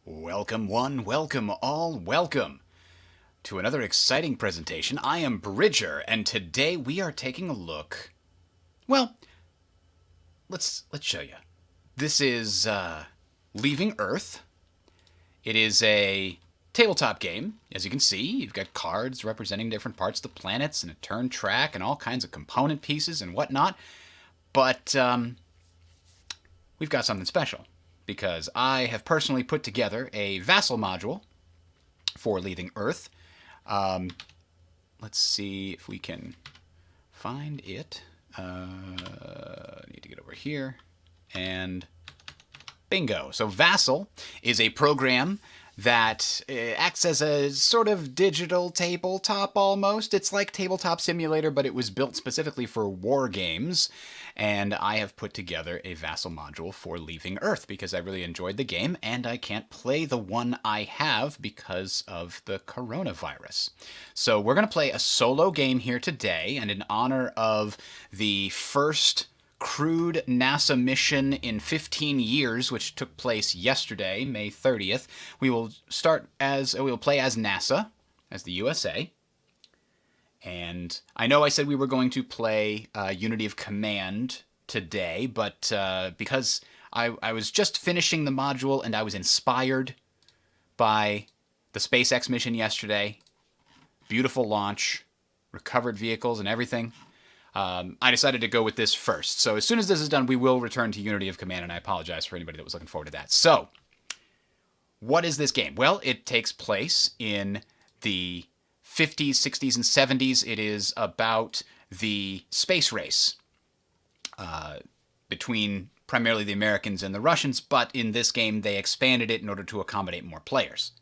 Welcome one, welcome all, welcome to another exciting presentation. I am Bridger, and today we are taking a look. Well, let's show you. This is Leaving Earth. It is a tabletop game. As you can see, you've got cards representing different parts of the planets and a turn track and all kinds of component pieces and whatnot. But we've got something special, because I have personally put together a vassal module for Leaving Earth. Let's see if we can find it. Need to get over here. And bingo. So Vassal is a program that acts as a sort of digital tabletop almost. It's like Tabletop Simulator, but it was built specifically for war games. And I have put together a Vassal module for Leaving Earth because I really enjoyed the game, and I can't play the one I have because of the coronavirus. So we're going to play a solo game here today, and in honor of the first crewed NASA mission in 15 years, which took place yesterday, May 30th. We will play as NASA, as the USA. And I know I said we were going to play Unity of Command today, but because I was just finishing the module and I was inspired by the SpaceX mission yesterday, beautiful launch, recovered vehicles and everything, I decided to go with this first. So as soon as this is done, we will return to Unity of Command, and I apologize for anybody that was looking forward to that. So, what is this game? Well, it takes place in the 50s, 60s, and 70s. It is about the space race between primarily the Americans and the Russians, but in this game they expanded it in order to accommodate more players.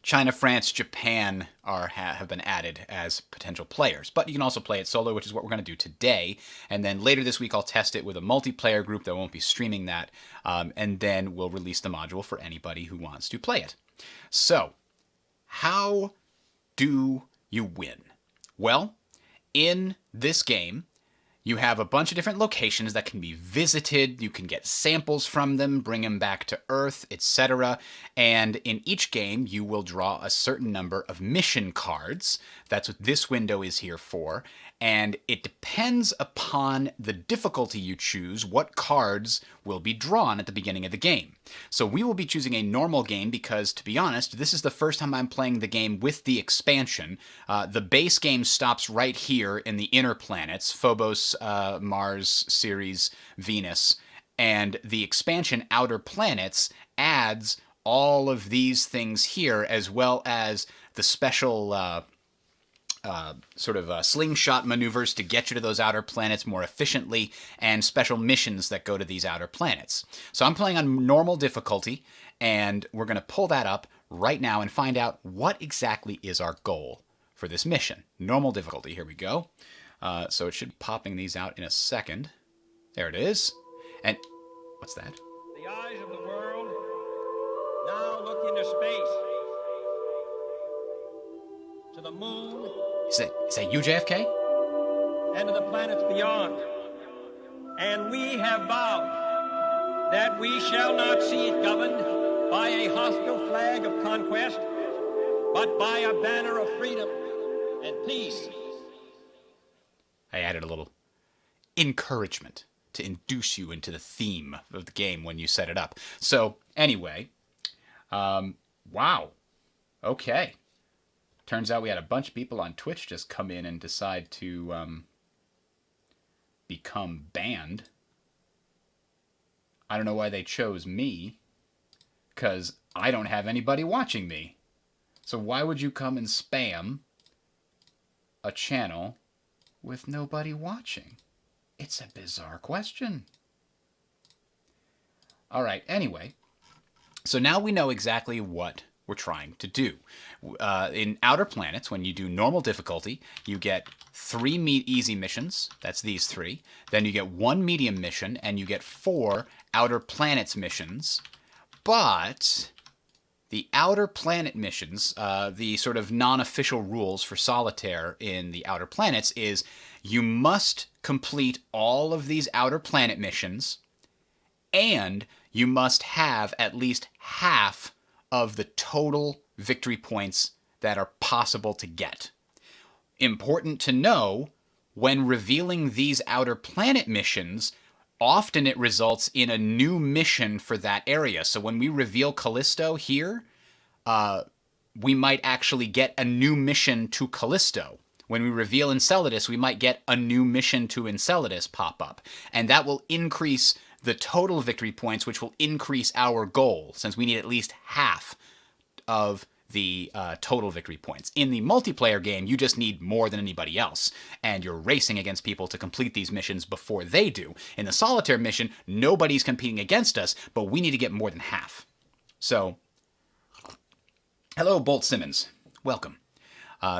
China, France, Japan have been added as potential players. But you can also play it solo, which is what we're going to do today. And then later this week, I'll test it with a multiplayer group that won't be streaming that. And then we'll release the module for anybody who wants to play it. So, how do you win? Well, in this game, you have a bunch of different locations that can be visited. You can get samples from them, bring them back to Earth, etc. And in each game, you will draw a certain number of mission cards. That's what this window is here for. And it depends upon the difficulty you choose what cards will be drawn at the beginning of the game. So we will be choosing a normal game because, to be honest, this is the first time I'm playing the game with the expansion. The base game stops right here in the inner planets, Phobos, Mars, Ceres, Venus, and the expansion Outer Planets adds all of these things here, as well as the special slingshot maneuvers to get you to those outer planets more efficiently, and special missions that go to these outer planets. So I'm playing on normal difficulty, and we're going to pull that up right now and find out what exactly is our goal for this mission. Normal difficulty, here we go. So it should be popping these out in a second. There it is. And what's that? The eyes of the world now look into space, to the moon, Is that you, JFK? and to the planets beyond. And we have vowed that we shall not see it governed by a hostile flag of conquest, but by a banner of freedom and peace. I added a little encouragement to induce you into the theme of the game when you set it up. So, anyway, wow. Okay. Turns out we had a bunch of people on Twitch just come in and decide to become banned. I don't know why they chose me, because I don't have anybody watching me. So why would you come and spam a channel with nobody watching? It's a bizarre question. All right, anyway, so now we know exactly what we're trying to do. In Outer Planets, when you do normal difficulty, you get 3 easy missions. That's these 3. Then you get 1 medium mission, and you get 4 Outer Planets missions. But the Outer Planet missions, the sort of non-official rules for solitaire in the Outer Planets is you must complete all of these Outer Planet missions, and you must have at least half of the total victory points that are possible to get. Important to know, when revealing these outer planet missions, often it results in a new mission for that area. So when we reveal Callisto here, we might actually get a new mission to Callisto. When we reveal Enceladus, we might get a new mission to Enceladus pop up. And that will increase the total victory points, which will increase our goal, since we need at least half of the total victory points. In the multiplayer game, you just need more than anybody else, and you're racing against people to complete these missions before they do. In the solitaire mission, nobody's competing against us, but we need to get more than half. So, hello, Bolt Simmons. Welcome.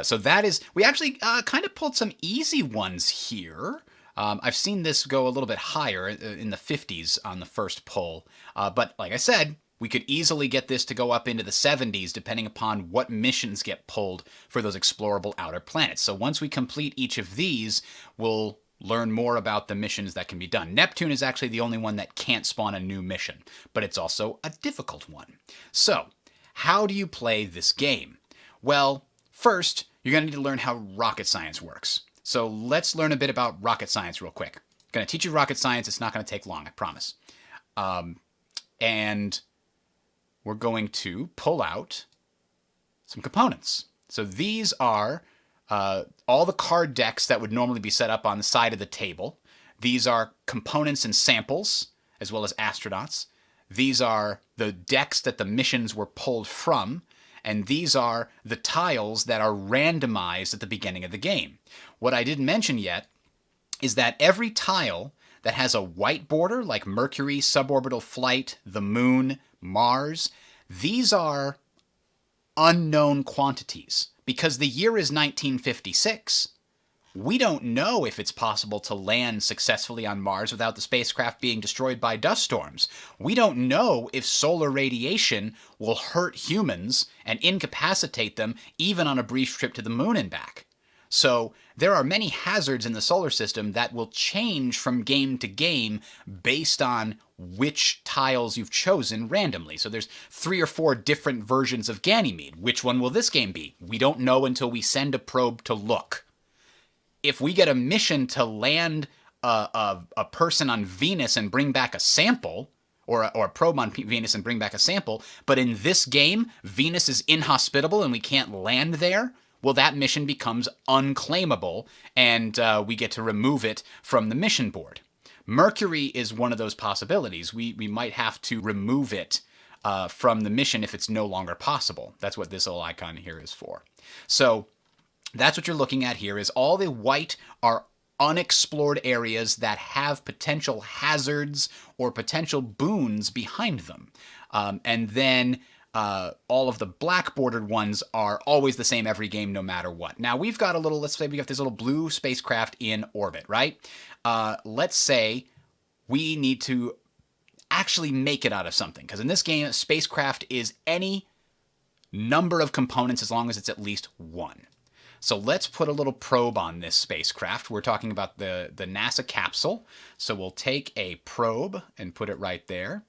So that is, we actually kind of pulled some easy ones here. I've seen this go a little bit higher in the 50s on the first pull, but like I said, we could easily get this to go up into the 70s depending upon what missions get pulled for those explorable outer planets. So once we complete each of these, we'll learn more about the missions that can be done. Neptune is actually the only one that can't spawn a new mission, but it's also a difficult one. So, how do you play this game? Well, first, you're going to need to learn how rocket science works. So let's learn a bit about rocket science real quick. I'm going to teach you rocket science. It's not going to take long, I promise. And we're going to pull out some components. So these are all the card decks that would normally be set up on the side of the table. These are components and samples, as well as astronauts. These are the decks that the missions were pulled from, and these are the tiles that are randomized at the beginning of the game. What I didn't mention yet is that every tile that has a white border, like Mercury, suborbital flight, the moon, Mars, these are unknown quantities. Because the year is 1956, we don't know if it's possible to land successfully on Mars without the spacecraft being destroyed by dust storms. We don't know if solar radiation will hurt humans and incapacitate them even on a brief trip to the moon and back. So there are many hazards in the solar system that will change from game to game based on which tiles you've chosen randomly. So there's 3 or 4 different versions of Ganymede. Which one will this game be? We don't know until we send a probe to look. If we get a mission to land a person on Venus and bring back a sample, or a probe on Venus and bring back a sample, but in this game, Venus is inhospitable and we can't land there, well, that mission becomes unclaimable, and we get to remove it from the mission board. Mercury is one of those possibilities. We might have to remove it from the mission if it's no longer possible. That's what this little icon here is for. So that's what you're looking at here, is all the white are unexplored areas that have potential hazards or potential boons behind them. And then all of the black bordered ones are always the same every game, no matter what. Now we've got let's say we got this little blue spacecraft in orbit, right? Let's say we need to actually make it out of something, because in this game, spacecraft is any number of components as long as it's at least one. So let's put a little probe on this spacecraft. We're talking about the NASA capsule. So we'll take a probe and put it right there.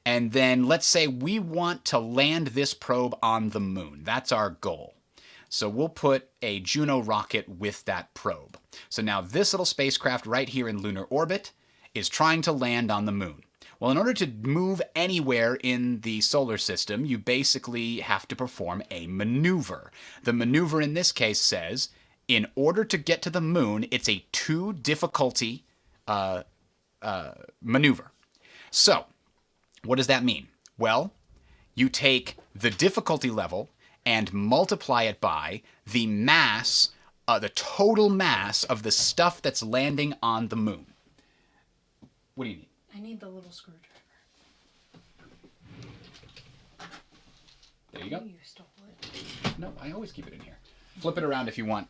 And then let's say we want to land this probe on the moon. That's our goal. So we'll put a Juno rocket with that probe. So now this little spacecraft right here in lunar orbit is trying to land on the moon. Well, in order to move anywhere in the solar system, you basically have to perform a maneuver. The maneuver in this case says, in order to get to the moon, it's a 2 difficulty maneuver. So, what does that mean? Well, you take the difficulty level and multiply it by the mass, the total mass of the stuff that's landing on the moon. What do you need? I need the little screwdriver. There you go. You stole it. No, I always keep it in here. Flip it around if you want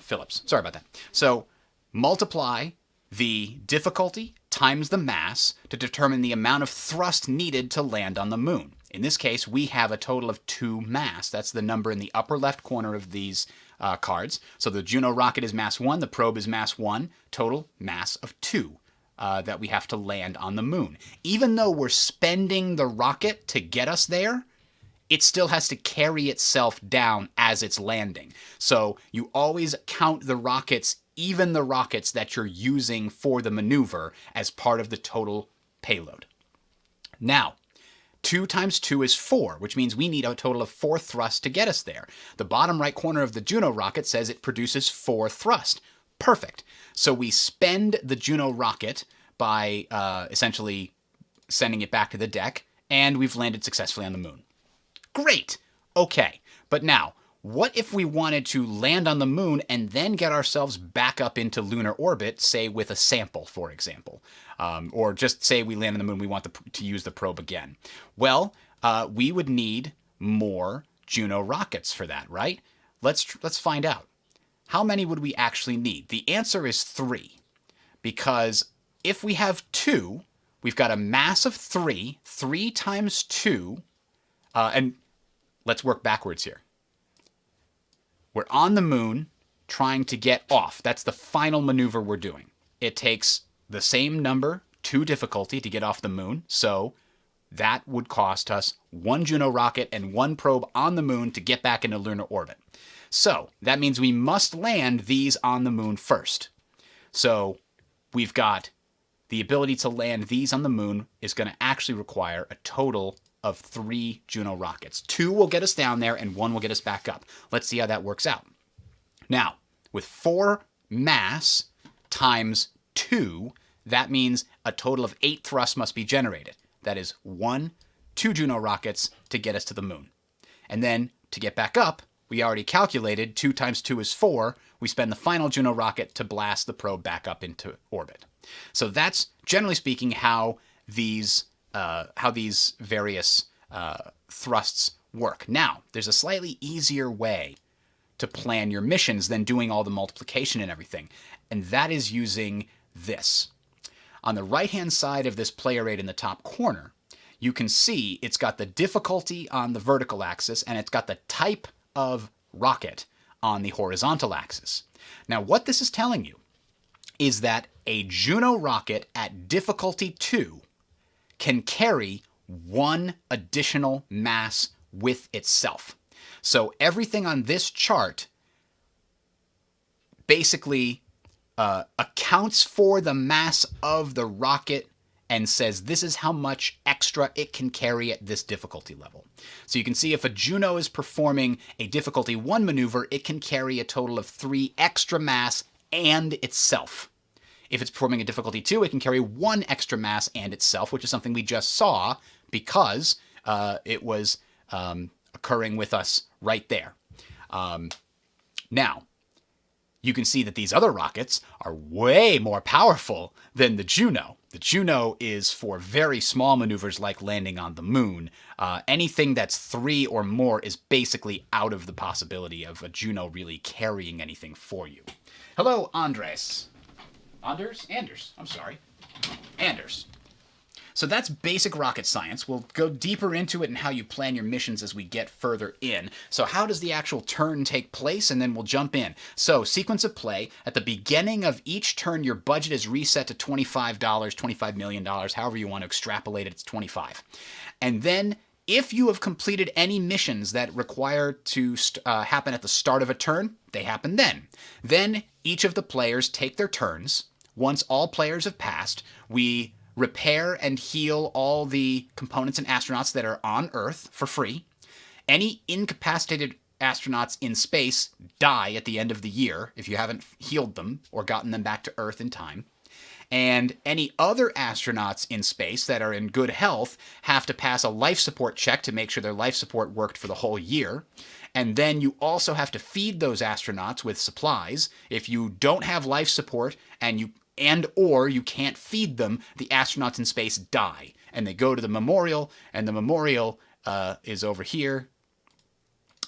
Phillips. Sorry about that. So multiply the difficulty times the mass to determine the amount of thrust needed to land on the moon. In this case, we have a total of 2 mass. That's the number in the upper left corner of these cards. So the Juno rocket is mass 1, the probe is mass 1, total mass of 2. that we have to land on the moon. Even though we're spending the rocket to get us there, it still has to carry itself down as it's landing. So you always count the rockets, even the rockets that you're using for the maneuver, as part of the total payload. Now, 2 times 2 is 4, which means we need a total of 4 thrusts to get us there. The bottom right corner of the Juno rocket says it produces 4 thrust. Perfect. So we spend the Juno rocket by essentially sending it back to the deck, and we've landed successfully on the moon. Great. Okay. But now, what if we wanted to land on the moon and then get ourselves back up into lunar orbit, say with a sample, for example? Or just say we land on the moon, we want to use the probe again. Well, we would need more Juno rockets for that, right? Let's find out. How many would we actually need? The answer is 3. Because if we have 2, we've got a mass of 3. 3 times 2... and let's work backwards here. We're on the moon trying to get off. That's the final maneuver we're doing. It takes the same number, 2 difficulty, to get off the moon. So that would cost us 1 Juno rocket and 1 probe on the moon to get back into lunar orbit. So that means we must land these on the moon first. So we've got the ability to land these on the moon is going to actually require a total of 3 Juno rockets. 2 will get us down there and 1 will get us back up. Let's see how that works out. Now, with 4 mass times 2, that means a total of 8 thrusts must be generated. That is 2 Juno rockets to get us to the moon. And then to get back up, we already calculated 2 times 2 is 4. We spend the final Juno rocket to blast the probe back up into orbit. So that's, generally speaking, how these various thrusts work. Now, there's a slightly easier way to plan your missions than doing all the multiplication and everything, and that is using this. On the right-hand side of this player aid in the top corner, you can see it's got the difficulty on the vertical axis, and it's got the type of rocket on the horizontal axis. Now, what this is telling you is that a Juno rocket at difficulty 2 can carry 1 additional mass with itself. So everything on this chart basically accounts for the mass of the rocket and says this is how much extra it can carry at this difficulty level. So you can see if a Juno is performing a difficulty 1 maneuver, it can carry a total of 3 extra mass and itself. If it's performing a difficulty 2, it can carry 1 extra mass and itself, which is something we just saw because it was occurring with us right there. Now, you can see that these other rockets are way more powerful than the Juno. The Juno is for very small maneuvers like landing on the moon. Anything that's 3 or more is basically out of the possibility of a Juno really carrying anything for you. Hello, Andres. Anders. So that's basic rocket science. We'll go deeper into it and how you plan your missions as we get further in. So how does the actual turn take place? And then we'll jump in. So sequence of play. At the beginning of each turn, your budget is reset to $25, $25 million, however you want to extrapolate it, it's 25. And then if you have completed any missions that require to happen at the start of a turn, they happen then. Then each of the players take their turns. Once all players have passed, we repair and heal all the components and astronauts that are on Earth for free. Any incapacitated astronauts in space die at the end of the year if you haven't healed them or gotten them back to Earth in time. And any other astronauts in space that are in good health have to pass a life support check to make sure their life support worked for the whole year. And then you also have to feed those astronauts with supplies. If you don't have life support or you can't feed them, the astronauts in space die. And they go to the memorial, and the memorial is over here.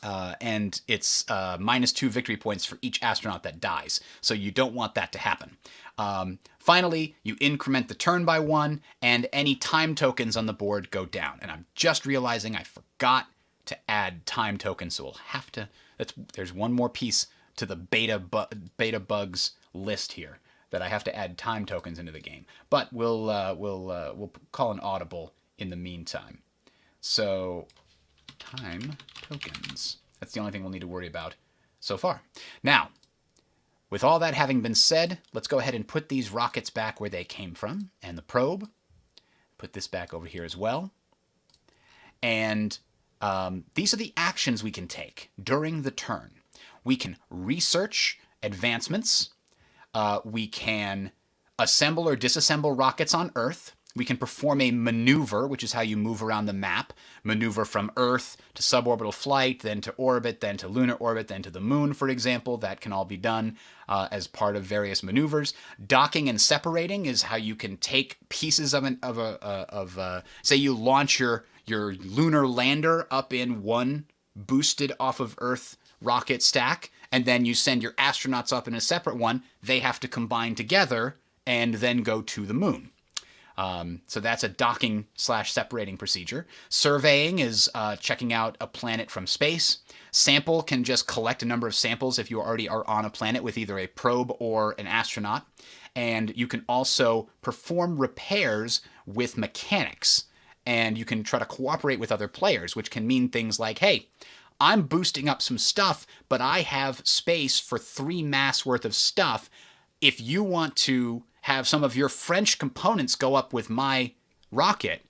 And it's -2 victory points for each astronaut that dies. So you don't want that to happen. Finally, you increment the turn by 1, and any time tokens on the board go down. And I'm just realizing I forgot to add time tokens, so we'll have to... There's one more piece to the beta bugs list here that I have to add time tokens into the game. But we'll call an audible in the meantime. So time tokens. That's the only thing we'll need to worry about so far. Now, with all that having been said, let's go ahead and put these rockets back where they came from, and the probe. Put this back over here as well. And these are the actions we can take during the turn. We can research advancements. We can assemble or disassemble rockets on Earth. We can perform a maneuver, which is how you move around the map. Maneuver from Earth to suborbital flight, then to orbit, then to lunar orbit, then to the moon, for example. That can all be done as part of various maneuvers. Docking and separating is how you can take pieces say you launch your lunar lander up in one boosted off of Earth rocket stack, and then you send your astronauts up in a separate one. They have to combine together and then go to the moon. So that's a docking/separating procedure. Surveying is checking out a planet from space. Sample can just collect a number of samples if you already are on a planet with either a probe or an astronaut. And you can also perform repairs with mechanics. And you can try to cooperate with other players, which can mean things like, hey, I'm boosting up some stuff, but I have space for 3 mass worth of stuff. If you want to have some of your French components go up with my rocket,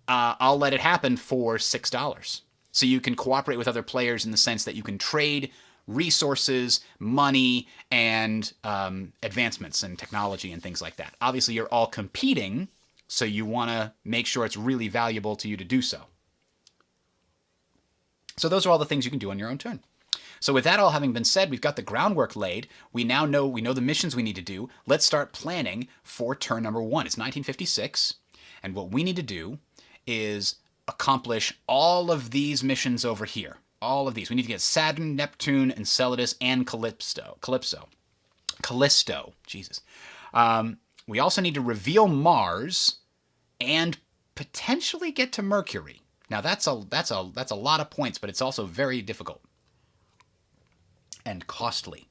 I'll let it happen for $6. So you can cooperate with other players in the sense that you can trade resources, money, and advancements and technology and things like that. Obviously, you're all competing, so you want to make sure it's really valuable to you to do so. So those are all the things you can do on your own turn. So with that all having been said, we've got the groundwork laid. We know the missions we need to do. Let's start planning for turn number 1. It's 1956, and what we need to do is accomplish all of these missions over here. All of these. We need to get Saturn, Neptune, Enceladus, and Callisto. Jesus. We also need to reveal Mars and potentially get to Mercury. Now that's a lot of points, but it's also very difficult and costly.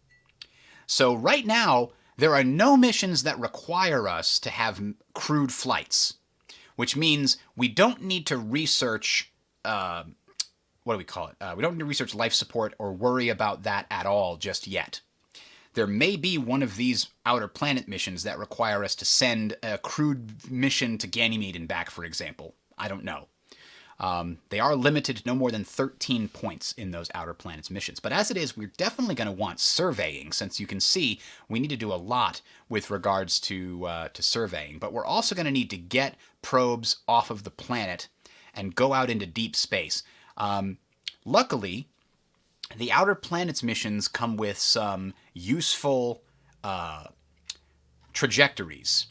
So right now, there are no missions that require us to have crewed flights, which means we don't need to research, we don't need to research life support or worry about that at all just yet. There may be one of these outer planet missions that require us to send a crewed mission to Ganymede and back, for example. I don't know. They are limited to no more than 13 points in those outer planets missions. But as it is, we're definitely going to want surveying, since you can see we need to do a lot with regards to surveying. But we're also going to need to get probes off of the planet and go out into deep space. Luckily, the outer planets missions come with some useful trajectories,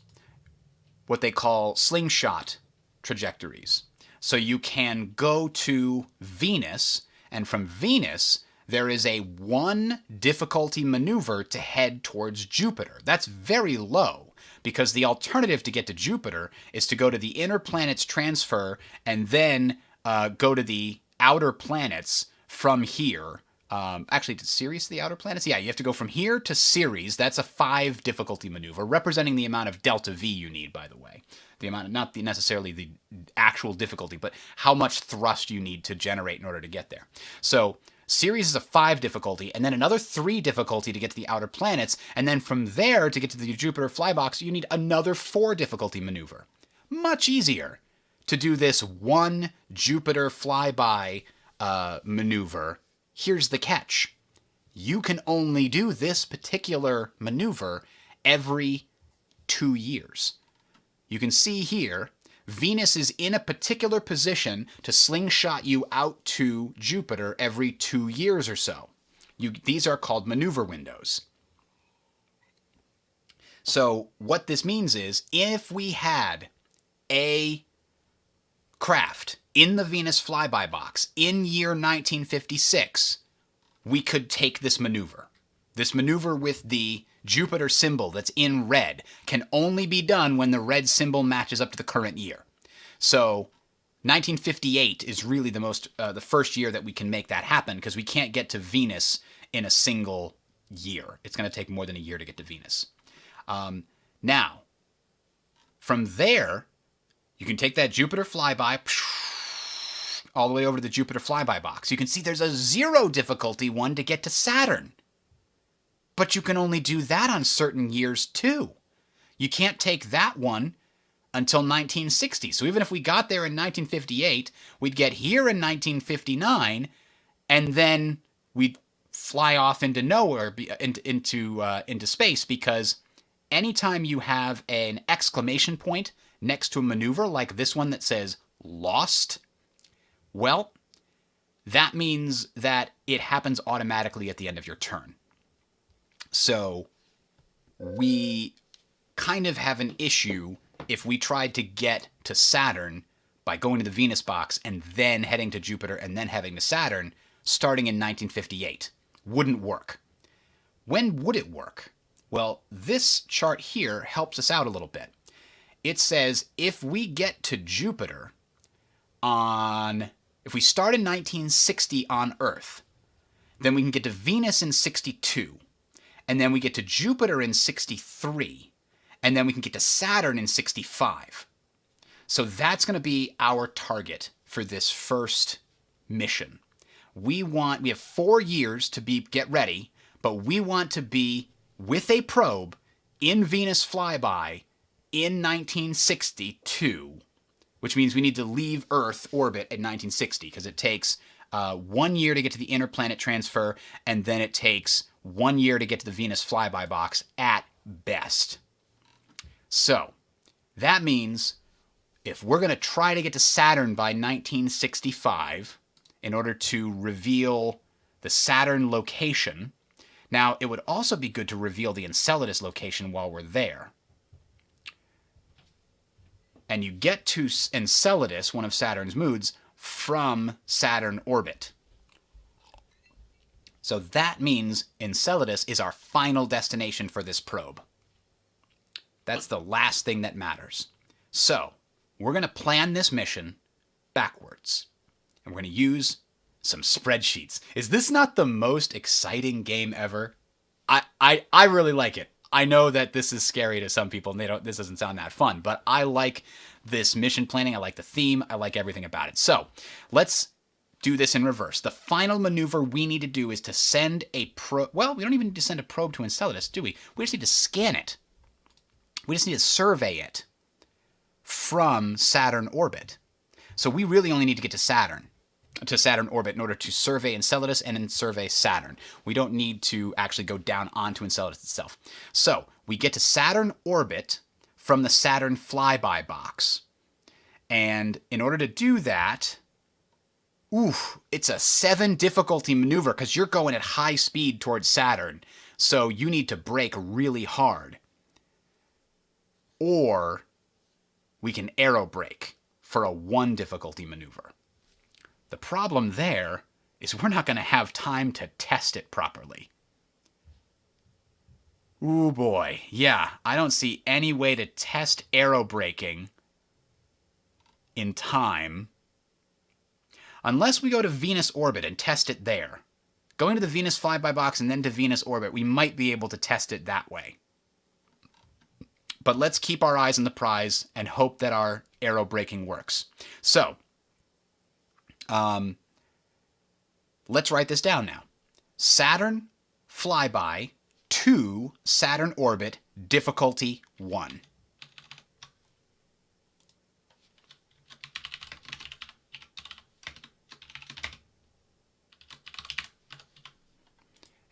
what they call slingshot trajectories. So you can go to Venus, and from Venus, there is a 1 difficulty maneuver to head towards Jupiter. That's very low, because the alternative to get to Jupiter is to go to the inner planets transfer and then go to the outer planets from here. Actually, to Ceres, the outer planets? Yeah, you have to go from here to Ceres. That's a 5 difficulty maneuver, representing the amount of delta V you need, by the way. The amount, not necessarily the actual difficulty, but how much thrust you need to generate in order to get there. So Ceres is a 5 difficulty, and then another 3 difficulty to get to the outer planets, and then from there to get to the Jupiter flybox, you need another 4 difficulty maneuver. Much easier to do this 1 Jupiter flyby maneuver. Here's the catch. You can only do this particular maneuver every 2 years. You can see here, Venus is in a particular position to slingshot you out to Jupiter every 2 years or so. These are called maneuver windows. So what this means is, if we had a craft in the Venus flyby box in year 1956, we could take this maneuver. This maneuver with the Jupiter symbol that's in red can only be done when the red symbol matches up to the current year. So 1958 is really the first year that we can make that happen, because we can't get to Venus in a single year. It's going to take more than a year to get to Venus. Now, from there, you can take that Jupiter flyby all the way over to the Jupiter flyby box. You can see there's a 0 difficulty one to get to Saturn. But you can only do that on certain years too. You can't take that one until 1960. So even if we got there in 1958, we'd get here in 1959, and then we'd fly off into nowhere, into space, because anytime you have an exclamation point next to a maneuver like this one that says lost, well, that means that it happens automatically at the end of your turn. So we kind of have an issue if we tried to get to Saturn by going to the Venus box and then heading to Jupiter and then heading to Saturn starting in 1958. Wouldn't work. When would it work? Well, this chart here helps us out a little bit. It says if we get to Jupiter if we start in 1960 on Earth, then we can get to Venus in 62, and then we get to Jupiter in 63, and then we can get to Saturn in 65. So that's going to be our target for this first mission. We have 4 years to get ready, but we want to be with a probe in Venus flyby in 1962, which means we need to leave Earth orbit at 1960, because it takes 1 year to get to the interplanet transfer, and then it takes 1 year to get to the Venus flyby box at best. So that means if we're going to try to get to Saturn by 1965 in order to reveal the Saturn location, now it would also be good to reveal the Enceladus location while we're there. And you get to Enceladus, one of Saturn's moons, from Saturn orbit. So that means Enceladus is our final destination for this probe. That's the last thing that matters. So we're going to plan this mission backwards. And we're going to use some spreadsheets. Is this not the most exciting game ever? I really like it. I know that this is scary to some people, and this doesn't sound that fun, but I like this mission planning. I like the theme. I like everything about it. So let's do this in reverse. The final maneuver we need to do is to send a probe. Well, we don't even need to send a probe to Enceladus, do we? We just need to scan it. We just need to survey it from Saturn orbit. So we really only need to get to Saturn orbit in order to survey Enceladus and then survey Saturn. We don't need to actually go down onto Enceladus itself. So we get to Saturn orbit from the Saturn flyby box. And in order to do that, it's a 7 difficulty maneuver because you're going at high speed towards Saturn. So you need to brake really hard. Or we can aero brake for a 1 difficulty maneuver. The problem there is we're not going to have time to test it properly. Ooh boy, yeah, I don't see any way to test aero braking in time unless we go to Venus orbit and test it there. Going to the Venus flyby box and then to Venus orbit, we might be able to test it that way. But let's keep our eyes on the prize and hope that our aero braking works. So, let's write this down now. Saturn flyby to Saturn orbit, difficulty 1.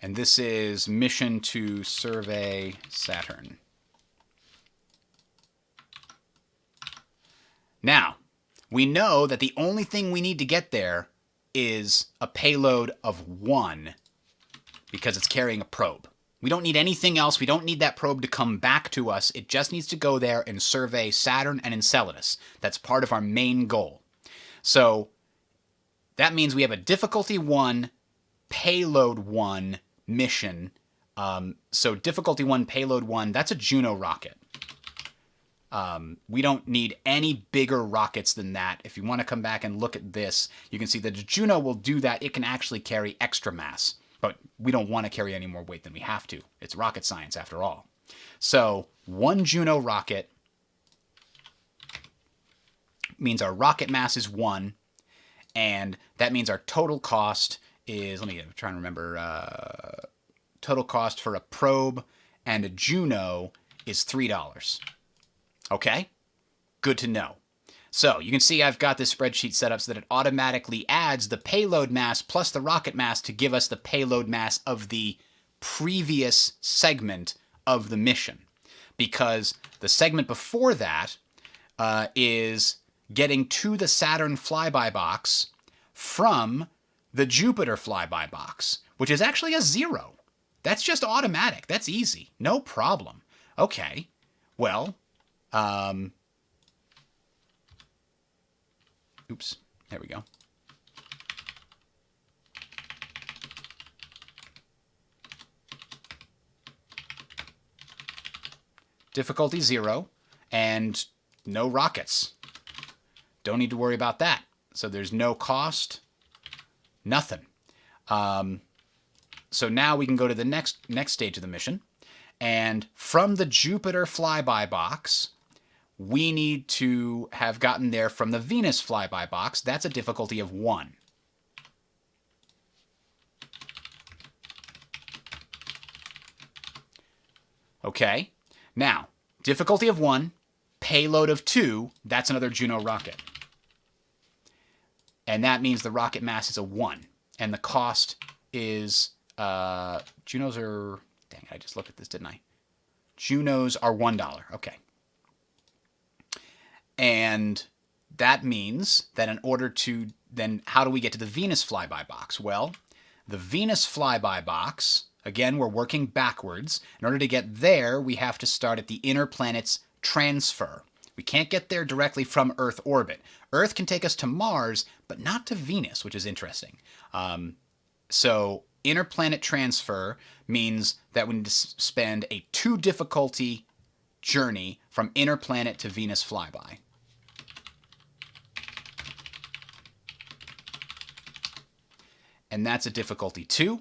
And this is mission to survey Saturn. Now, we know that the only thing we need to get there is a payload of 1 because it's carrying a probe. We don't need anything else. We don't need that probe to come back to us. It just needs to go there and survey Saturn and Enceladus. That's part of our main goal. So that means we have a difficulty 1, payload 1 mission. So difficulty 1, payload 1, that's a Juno rocket. We don't need any bigger rockets than that. If you want to come back and look at this, you can see that the Juno will do that. It can actually carry extra mass, but we don't want to carry any more weight than we have to. It's rocket science after all. So 1 Juno rocket means our rocket mass is 1, and that means our total cost is, let me try and remember, total cost for a probe and a Juno is $3. Okay? Good to know. So you can see I've got this spreadsheet set up so that it automatically adds the payload mass plus the rocket mass to give us the payload mass of the previous segment of the mission. Because the segment before that is getting to the Saturn flyby box from the Jupiter flyby box, which is actually a 0. That's just automatic. That's easy. No problem. Okay. Well, oops. There we go. Difficulty 0 and no rockets. Don't need to worry about that. So there's no cost, nothing. So now we can go to the next stage of the mission. And from the Jupiter flyby box, we need to have gotten there from the Venus flyby box. That's a difficulty of 1. Okay. Now, difficulty of 1, payload of 2, that's another Juno rocket. And that means the rocket mass is a 1. And the cost is, Junos are, dang, I just looked at this, didn't I? Junos are $1. Okay. And that means that in order to, then how do we get to the Venus flyby box? Well, the Venus flyby box, again, we're working backwards. In order to get there, we have to start at the inner planet's transfer. We can't get there directly from Earth orbit. Earth can take us to Mars, but not to Venus, which is interesting. So interplanet transfer means that we need to spend a 2 difficulty journey from inner planet to Venus flyby. And that's a difficulty 2.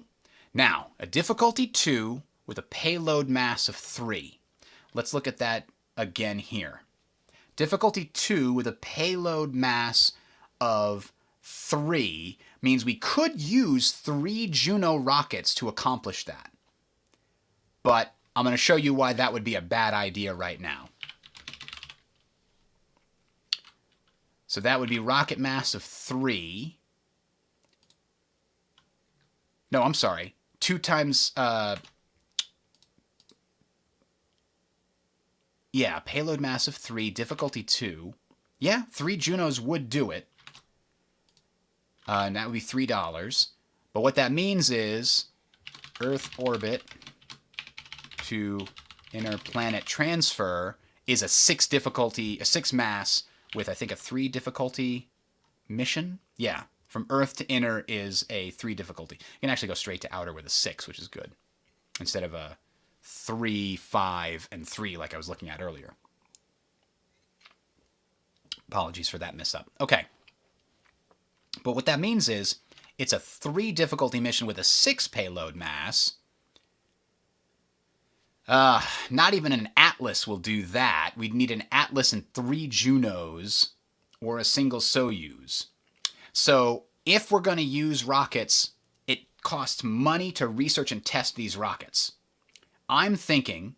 Now, a difficulty 2 with a payload mass of 3. Let's look at that again here. Difficulty 2 with a payload mass of 3 means we could use 3 Juno rockets to accomplish that. But I'm going to show you why that would be a bad idea right now. So that would be rocket mass of 3. No, I'm sorry. 2 times... yeah, payload mass of 3, difficulty 2. Yeah, 3 Junos would do it. And that would be $3. But what that means is Earth orbit to inner planet transfer is a 6 difficulty, a 6 mass with, I think, a 3 difficulty mission. Yeah, from Earth to inner is a 3 difficulty. You can actually go straight to outer with a 6, which is good, instead of a 3, 5, and 3 like I was looking at earlier. Apologies for that mess up. Okay. But what that means is it's a 3 difficulty mission with a 6 payload mass. Not even an Atlas will do that. We'd need an Atlas and 3 Junos or a single Soyuz. So if we're going to use rockets, it costs money to research and test these rockets. I'm thinking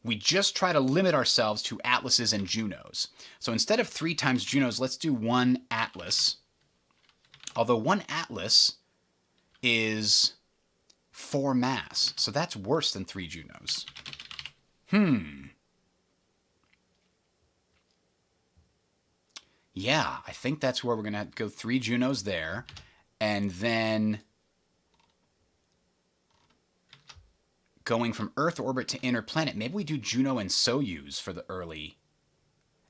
we just try to limit ourselves to Atlases and Junos. So instead of 3 times Junos, let's do 1 Atlas. Although 1 Atlas is 4 mass, so that's worse than 3 Junos. Yeah, I think that's where we're going to go 3 Junos there. And then going from Earth orbit to inner planet, maybe we do Juno and Soyuz for the early.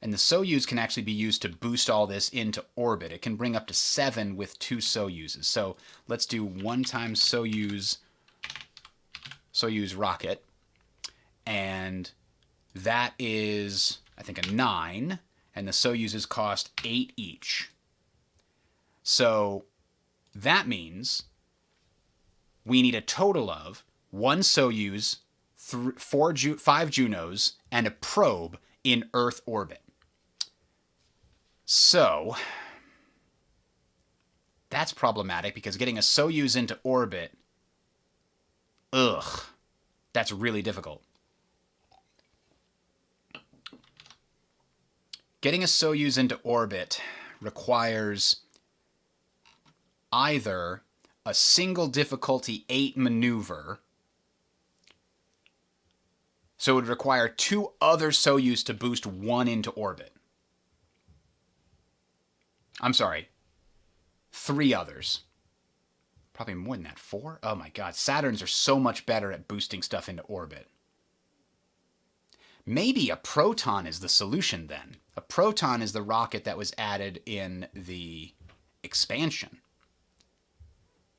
And the Soyuz can actually be used to boost all this into orbit. It can bring up to 7 with 2 Soyuzes. So let's do 1 times Soyuz rocket. And that is, I think, a 9. And the Soyuzes cost 8 each. So that means we need a total of 1 Soyuz, 5 Junos, and a probe in Earth orbit. So that's problematic because getting a Soyuz into orbit, that's really difficult. Getting a Soyuz into orbit requires either a single difficulty 8 maneuver, so it would require 2 other Soyuz to boost one into orbit. I'm sorry, 3 others. Probably more than that, 4? Oh my god, Saturns are so much better at boosting stuff into orbit. Maybe a Proton is the solution then. A Proton is the rocket that was added in the expansion.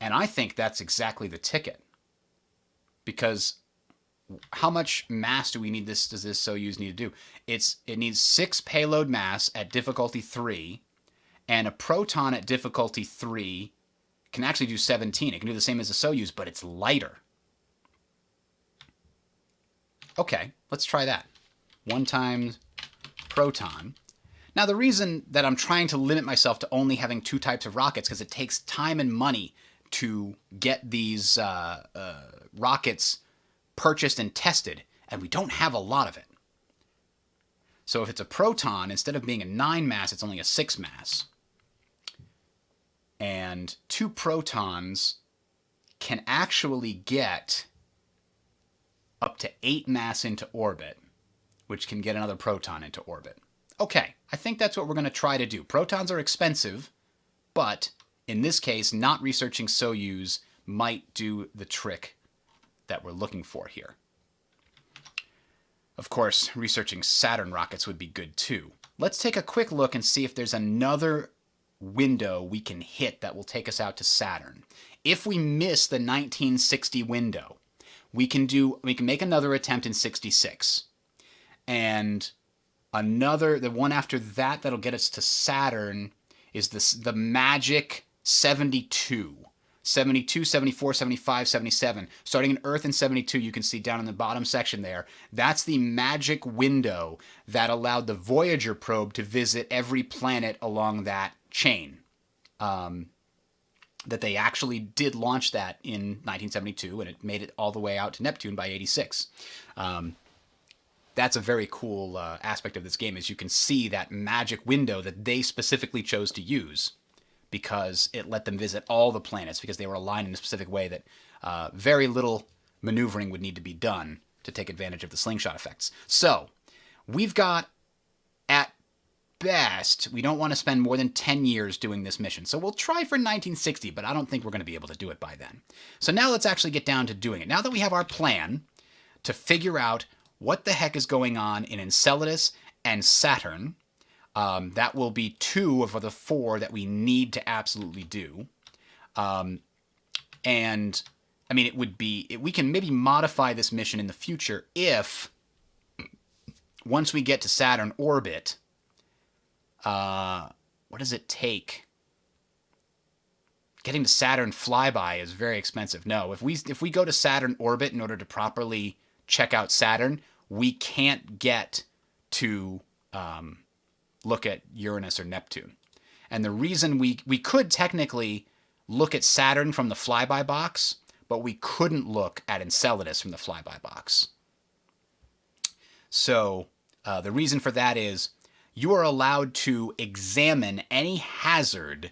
And I think that's exactly the ticket. Because how much mass do we need does this Soyuz need to do? It needs 6 payload mass at difficulty 3, and a Proton at difficulty 3 can actually do 17. It can do the same as a Soyuz, but it's lighter. Okay, let's try that. 1 times Proton. Now, the reason that I'm trying to limit myself to only having 2 types of rockets because it takes time and money to get these rockets purchased and tested, and we don't have a lot of it. So if it's a Proton, instead of being a 9 mass, it's only a 6 mass. And 2 Protons can actually get up to 8 mass into orbit, which can get another Proton into orbit. Okay, I think that's what we're going to try to do. Protons are expensive, but in this case, not researching Soyuz might do the trick that we're looking for here. Of course, researching Saturn rockets would be good too. Let's take a quick look and see if there's another window we can hit that will take us out to Saturn. If we miss the 1960 window, we can make another attempt in 66. And the one after that that'll get us to Saturn is the magic 72. 72, 74, 75, 77. Starting in Earth in 72, you can see down in the bottom section there, that's the magic window that allowed the Voyager probe to visit every planet along that chain. That they actually did launch that in 1972, and it made it all the way out to Neptune by 86. That's a very cool aspect of this game, is you can see that magic window that they specifically chose to use because it let them visit all the planets because they were aligned in a specific way that very little maneuvering would need to be done to take advantage of the slingshot effects. So, we've got, at best, we don't want to spend more than 10 years doing this mission. So we'll try for 1960, but I don't think we're going to be able to do it by then. So now let's actually get down to doing it. Now that we have our plan to figure out what the heck is going on in Enceladus and Saturn, that will be 2 of the 4 that we need to absolutely do. And, I mean, we can maybe modify this mission in the future if, once we get to Saturn orbit, what does it take? Getting to Saturn flyby is very expensive. No, if we go to Saturn orbit in order to properly check out Saturn, we can't get to look at Uranus or Neptune. And the reason we could technically look at Saturn from the flyby box, but we couldn't look at Enceladus from the flyby box. So the reason for that is you are allowed to examine any hazard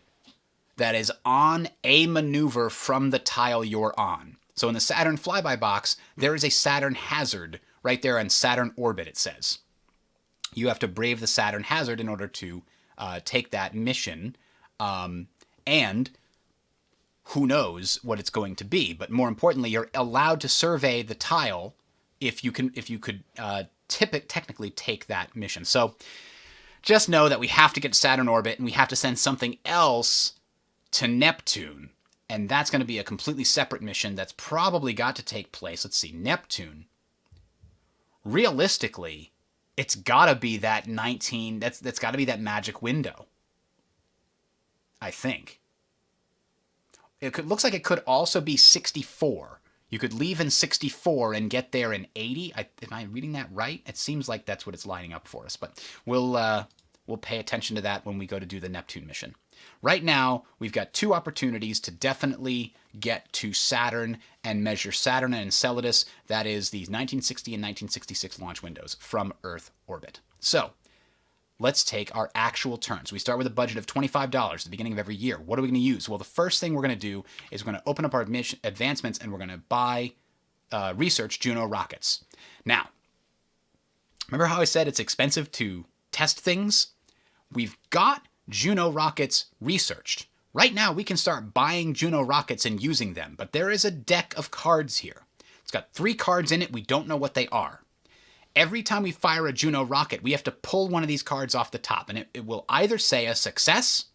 that is on a maneuver from the tile you're on. So in the Saturn flyby box, there is a Saturn hazard right there on Saturn orbit, it says. You have to brave the Saturn hazard in order to take that mission. And who knows what it's going to be. But more importantly, you're allowed to survey the tile if you could technically take that mission. So just know that we have to get to Saturn orbit and we have to send something else to Neptune. And that's going to be a completely separate mission that's probably got to take place. Let's see, Neptune. Realistically, it's got to be that 19, that's got to be that magic window. I think. Looks like it could also be 64. You could leave in 64 and get there in 80. Am I reading that right? It seems like that's what it's lining up for us, but we'll pay attention to that when we go to do the Neptune mission. Right now, we've got 2 opportunities to definitely get to Saturn and measure Saturn and Enceladus. That is the 1960 and 1966 launch windows from Earth orbit. So let's take our actual turns. We start with a budget of $25 at the beginning of every year. What are we going to use? Well, the first thing we're going to do is we're going to open up our advancements and we're going to buy research Juno rockets. Now, remember how I said it's expensive to test things? We've got Juno rockets researched. Right now, we can start buying Juno rockets and using them, but there is a deck of cards here. It's got 3 cards in it. We don't know what they are. Every time we fire a Juno rocket, we have to pull one of these cards off the top, and it will either say a success,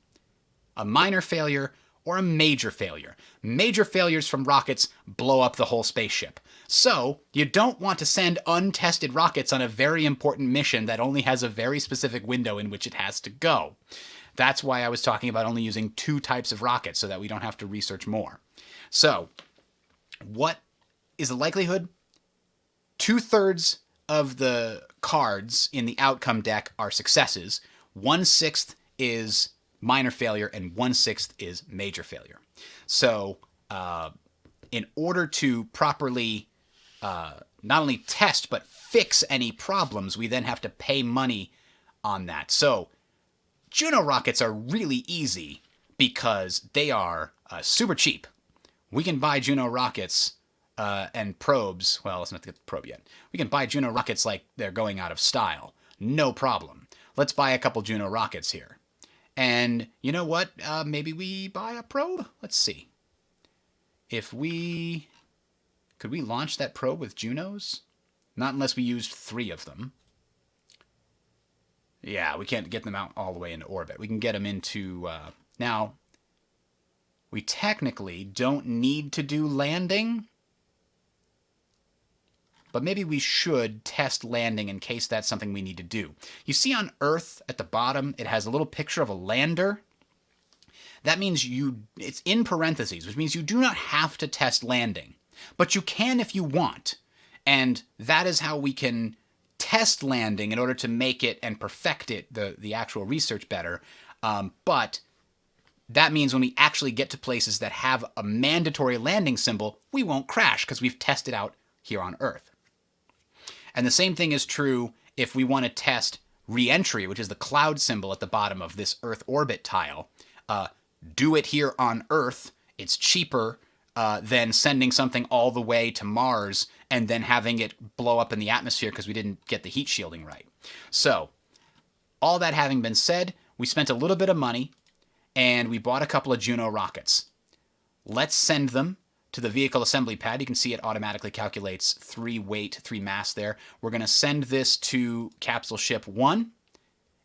a minor failure, or a major failure. Major failures from rockets blow up the whole spaceship. So, you don't want to send untested rockets on a very important mission that only has a very specific window in which it has to go. That's why I was talking about only using 2 types of rockets so that we don't have to research more. So, what is the likelihood? 2/3 of the cards in the outcome deck are successes. 1/6 is minor failure and 1/6 is major failure. So, in order to properly not only test but fix any problems, we then have to pay money on that. So, Juno rockets are really easy because they are super cheap. We can buy Juno rockets and probes. Well, let's not get the probe yet. We can buy Juno rockets like they're going out of style. No problem. Let's buy a couple Juno rockets here. And you know what? Maybe we buy a probe? Let's see. Could we launch that probe with Junos? Not unless we used 3 of them. Yeah, we can't get them out all the way into orbit. We can get them into... now, we technically don't need to do landing, but maybe we should test landing in case that's something we need to do. You see on Earth at the bottom, it has a little picture of a lander. That means it's in parentheses, which means you do not have to test landing, but you can if you want. And that is how we can test landing in order to make it and perfect it, the actual research better. But that means when we actually get to places that have a mandatory landing symbol, we won't crash because we've tested out here on Earth. And the same thing is true if we want to test re-entry, which is the cloud symbol at the bottom of this Earth orbit tile. Do it here on Earth. It's cheaper than sending something all the way to Mars and then having it blow up in the atmosphere because we didn't get the heat shielding right. So, all that having been said, we spent a little bit of money and we bought a couple of Juno rockets. Let's send them to the vehicle assembly pad. You can see it automatically calculates 3 weight, 3 mass there. We're going to send this to Capsule Ship 1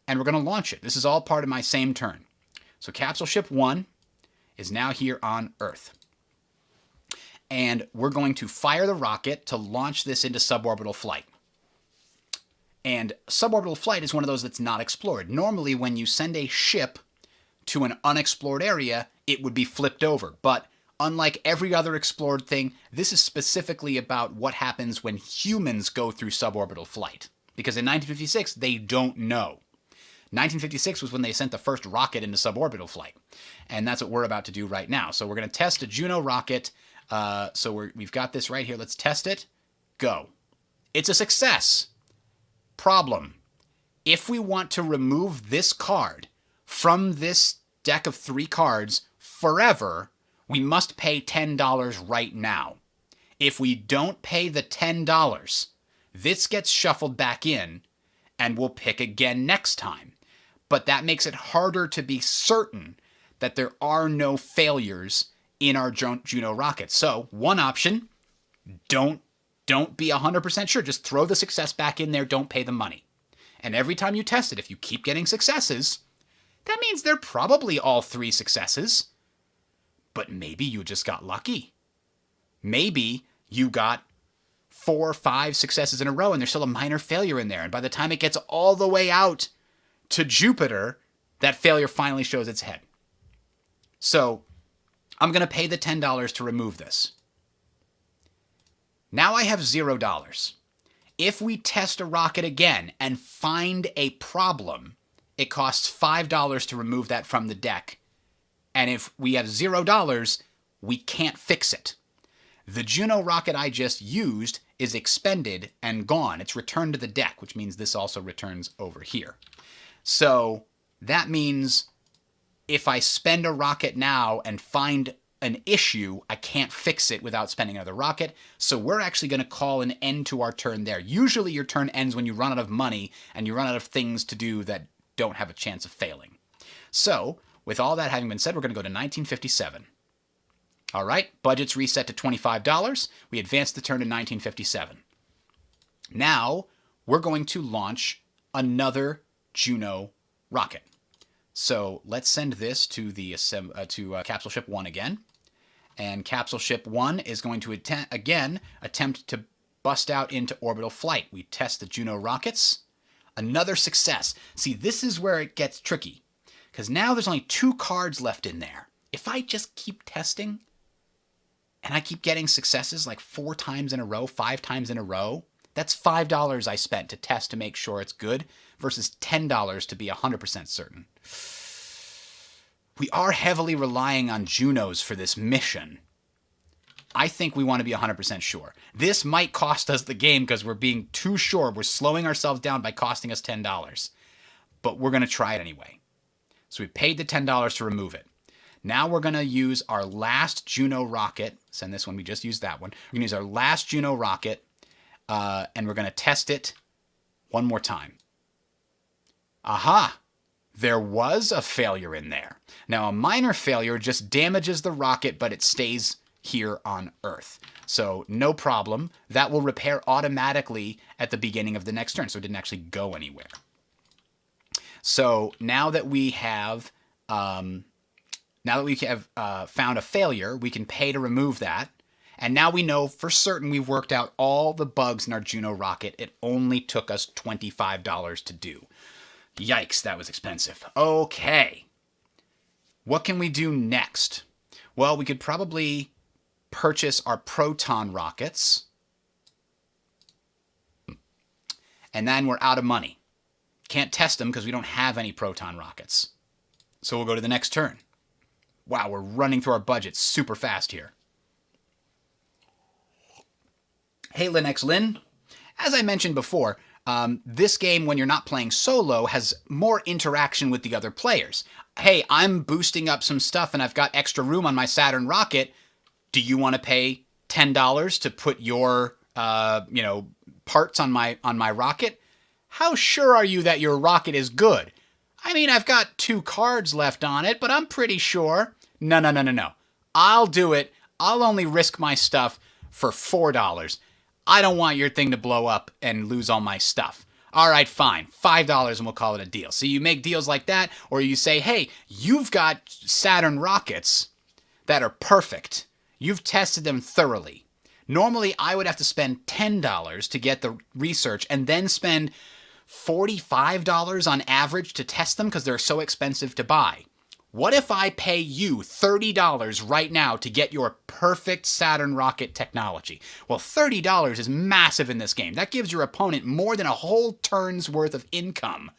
and we're going to launch it. This is all part of my same turn. So Capsule Ship 1 is now here on Earth. And we're going to fire the rocket to launch this into suborbital flight. And suborbital flight is one of those that's not explored. Normally, when you send a ship to an unexplored area, it would be flipped over. But unlike every other explored thing, this is specifically about what happens when humans go through suborbital flight. Because in 1956, they don't know. 1956 was when they sent the first rocket into suborbital flight. And that's what we're about to do right now. So we're going to test a Juno rocket. We've got this right here. Let's test it. Go. It's a success. Problem. If we want to remove this card from this deck of 3 cards forever, we must pay $10 right now. If we don't pay the $10, this gets shuffled back in and we'll pick again next time. But that makes it harder to be certain that there are no failures in our Juno rockets. So, one option, don't be 100% sure. Just throw the success back in there. Don't pay the money. And every time you test it, if you keep getting successes, that means they're probably all 3 successes. But maybe you just got lucky. Maybe you got 4 or 5 successes in a row and there's still a minor failure in there. And by the time it gets all the way out to Jupiter, that failure finally shows its head. So, I'm going to pay the $10 to remove this. Now I have $0. If we test a rocket again and find a problem, it costs $5 to remove that from the deck. And if we have $0, we can't fix it. The Juno rocket I just used is expended and gone. It's returned to the deck, which means this also returns over here. So that means if I spend a rocket now and find an issue, I can't fix it without spending another rocket. So we're actually going to call an end to our turn there. Usually your turn ends when you run out of money and you run out of things to do that don't have a chance of failing. So with all that having been said, we're going to go to 1957. All right, budget's reset to $25. We advance the turn to 1957. Now we're going to launch another Juno rocket. So let's send this to the Capsule Ship 1 again. And Capsule Ship 1 is going to attempt to bust out into orbital flight. We test the Juno rockets. Another success. See, this is where it gets tricky, because now there's only 2 cards left in there. If I just keep testing and I keep getting successes like 4 times in a row, 5 times in a row, that's $5 I spent to test to make sure it's good versus $10 to be 100% certain. We are heavily relying on Junos for this mission. I think we want to be 100% sure. This might cost us the game because we're being too sure. We're slowing ourselves down by costing us $10. But we're going to try it anyway. So we paid the $10 to remove it. Now we're going to use our last Juno rocket. Send this one. We just used that one. We're going to use our last Juno rocket. And we're going to test it one more time. Aha! There was a failure in there. Now, a minor failure just damages the rocket, but it stays here on Earth. So, no problem. That will repair automatically at the beginning of the next turn, so it didn't actually go anywhere. So, now that we have found a failure, we can pay to remove that. And now we know for certain we've worked out all the bugs in our Juno rocket. It only took us $25 to do. Yikes, that was expensive. Okay. What can we do next? Well, we could probably purchase our proton rockets. And then we're out of money. Can't test them because we don't have any proton rockets. So we'll go to the next turn. Wow, we're running through our budget super fast here. Hey, Linux Lin. As I mentioned before, this game, when you're not playing solo, has more interaction with the other players. Hey, I'm boosting up some stuff and I've got extra room on my Saturn rocket. Do you want to pay $10 to put your, parts on my rocket? How sure are you that your rocket is good? I mean, I've got 2 cards left on it, but I'm pretty sure. No. I'll do it. I'll only risk my stuff for $4. I don't want your thing to blow up and lose all my stuff. All right, fine. $5 and we'll call it a deal. So you make deals like that, or you say, hey, you've got Saturn rockets that are perfect. You've tested them thoroughly. Normally, I would have to spend $10 to get the research and then spend $45 on average to test them because they're so expensive to buy. What if I pay you $30 right now to get your perfect Saturn rocket technology? Well, $30 is massive in this game. That gives your opponent more than a whole turn's worth of income.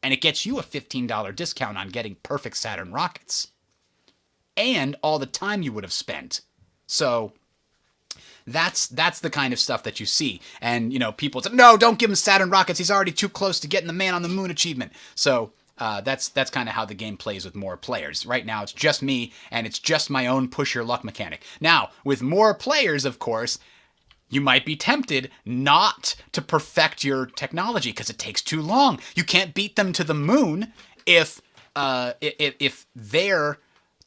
And it gets you a $15 discount on getting perfect Saturn rockets. And all the time you would have spent. So that's the kind of stuff that you see. And, people say, no, don't give him Saturn rockets. He's already too close to getting the Man on the Moon achievement. So that's kind of how the game plays with more players. Right now, it's just me, and it's just my own push your luck mechanic. Now, with more players, of course, you might be tempted not to perfect your technology because it takes too long. You can't beat them to the moon if they're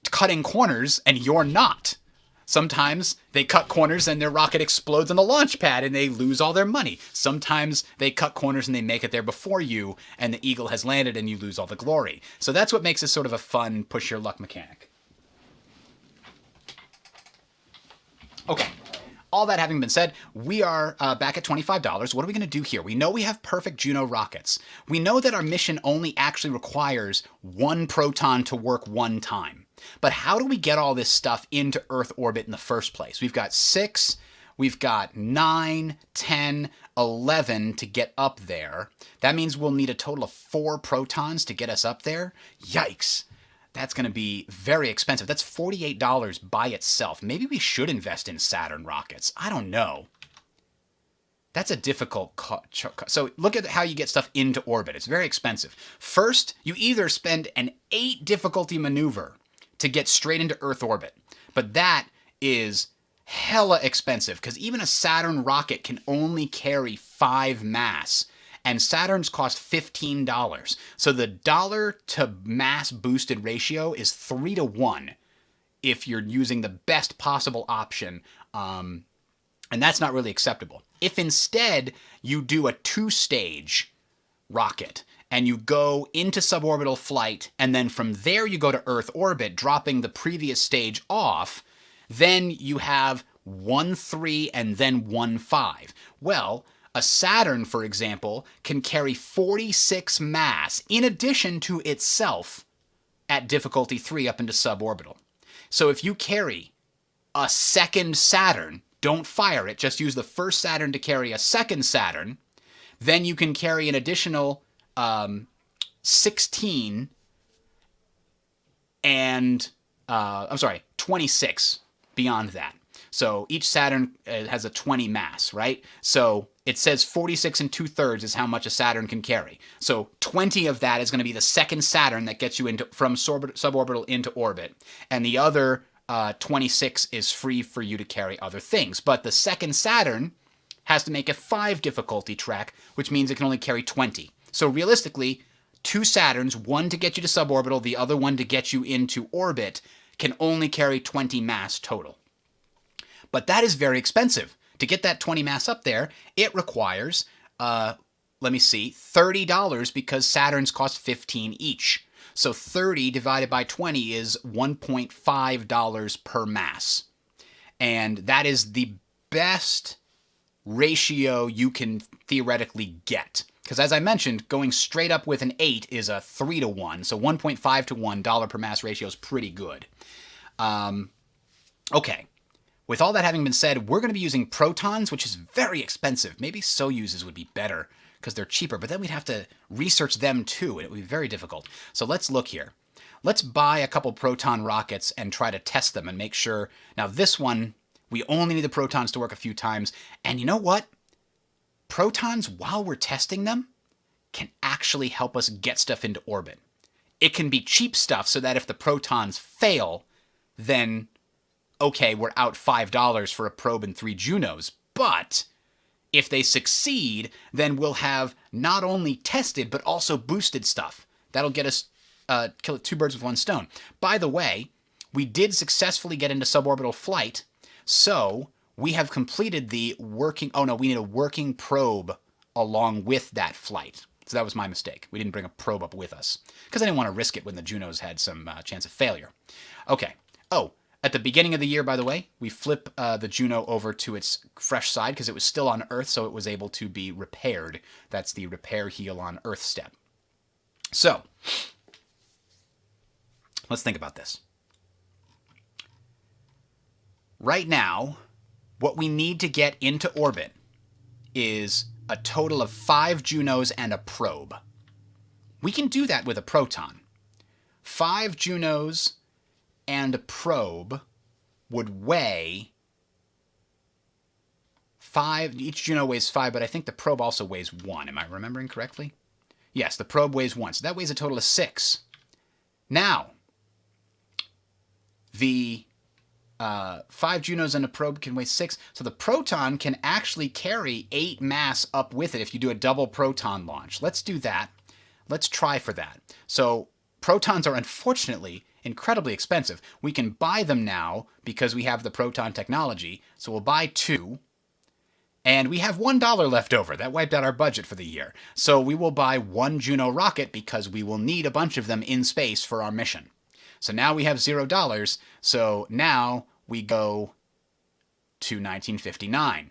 cutting corners and you're not. Sometimes they cut corners and their rocket explodes on the launch pad and they lose all their money. Sometimes they cut corners and they make it there before you and the eagle has landed and you lose all the glory. So that's what makes this sort of a fun push your luck mechanic. Okay. All that having been said, we are back at $25. What are we going to do here? We know we have perfect Juno rockets. We know that our mission only actually requires 1 proton to work 1 time. But how do we get all this stuff into Earth orbit in the first place? We've got 6 we've got 9, 10, 11 to get up there. That means we'll need a total of 4 protons to get us up there. Yikes. That's going to be very expensive. That's $48 by itself. Maybe we should invest in Saturn rockets. I don't know. That's a difficult so look at how you get stuff into orbit. It's very expensive. First, you either spend an 8 difficulty maneuver to get straight into Earth orbit, but that is hella expensive because even a Saturn rocket can only carry 5 mass, and Saturn's cost $15. So the dollar to mass boosted ratio is 3 to 1 if you're using the best possible option, and that's not really acceptable. If instead you do a 2-stage rocket and you go into suborbital flight and then from there you go to Earth orbit, dropping the previous stage off, then you have 1-3 and then 1-5. Well, a Saturn, for example, can carry 46 mass in addition to itself at difficulty 3 up into suborbital. So if you carry a second Saturn, don't fire it, just use the first Saturn to carry a second Saturn, then you can carry an additional 16 and, 26 beyond that. So each Saturn has a 20 mass, right? So it says 46 2/3 is how much a Saturn can carry. So 20 of that is going to be the second Saturn that gets you into from suborbital into orbit. And the other 26 is free for you to carry other things. But the second Saturn has to make a 5 difficulty track, which means it can only carry 20. So realistically, 2 Saturns, one to get you to suborbital, the other one to get you into orbit, can only carry 20 mass total. But that is very expensive. To get that 20 mass up there, it requires, $30 because Saturns cost 15 each. So 30 divided by 20 is $1.5 per mass. And that is the best ratio you can theoretically get. Because as I mentioned, going straight up with an 8 is a 3 to 1. So 1.5 to $1 per mass ratio is pretty good. Okay. With all that having been said, we're going to be using protons, which is very expensive. Maybe Soyuzes would be better because they're cheaper, but then we'd have to research them too, and it would be very difficult. So let's look here. Let's buy a couple proton rockets and try to test them and make sure. Now this one, we only need the protons to work a few times. And you know what? Protons, while we're testing them, can actually help us get stuff into orbit. It can be cheap stuff so that if the protons fail, then okay, we're out $5 for a probe and 3 Junos. But if they succeed, then we'll have not only tested, but also boosted stuff. That'll get us, kill 2 birds with 1 stone. By the way, we did successfully get into suborbital flight, so we have completed the working, we need a working probe along with that flight. So that was my mistake. We didn't bring a probe up with us, because I didn't want to risk it when the Junos had some chance of failure. Okay. At the beginning of the year, by the way, we flip the Juno over to its fresh side because it was still on Earth, so it was able to be repaired. That's the repair heal on Earth step. So, let's think about this. Right now, what we need to get into orbit is a total of 5 Junos and a probe. We can do that with a proton. 5 Junos and a probe would weigh 5. Each Juno weighs 5, but I think the probe also weighs 1. Am I remembering correctly? Yes, the probe weighs 1, so that weighs a total of 6. Now, the 5 Junos and a probe can weigh 6, so the proton can actually carry 8 mass up with it if you do a double proton launch. Let's do that. Let's try for that. So protons are unfortunately incredibly expensive. We can buy them now because we have the proton technology. So we'll buy 2. And we have $1 left over. That wiped out our budget for the year. So we will buy 1 Juno rocket because we will need a bunch of them in space for our mission. So now we have $0. So now we go to 1959.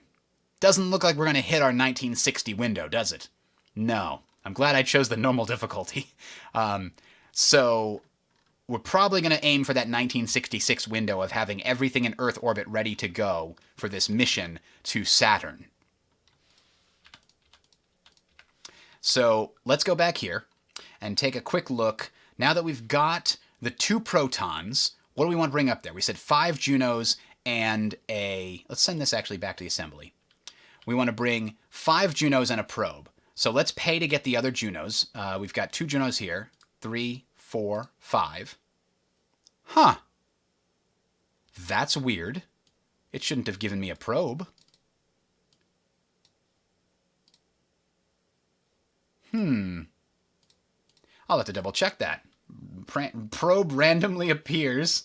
Doesn't look like we're going to hit our 1960 window, does it? No. I'm glad I chose the normal difficulty. So we're probably going to aim for that 1966 window of having everything in Earth orbit ready to go for this mission to Saturn. So let's go back here and take a quick look. Now that we've got the 2 protons, what do we want to bring up there? We said 5 Junos and a... Let's send this actually back to the assembly. We want to bring 5 Junos and a probe. So let's pay to get the other Junos. We've got 2 Junos here. 3, 4, 5. Huh. That's weird. It shouldn't have given me a probe. I'll have to double check that. Probe randomly appears.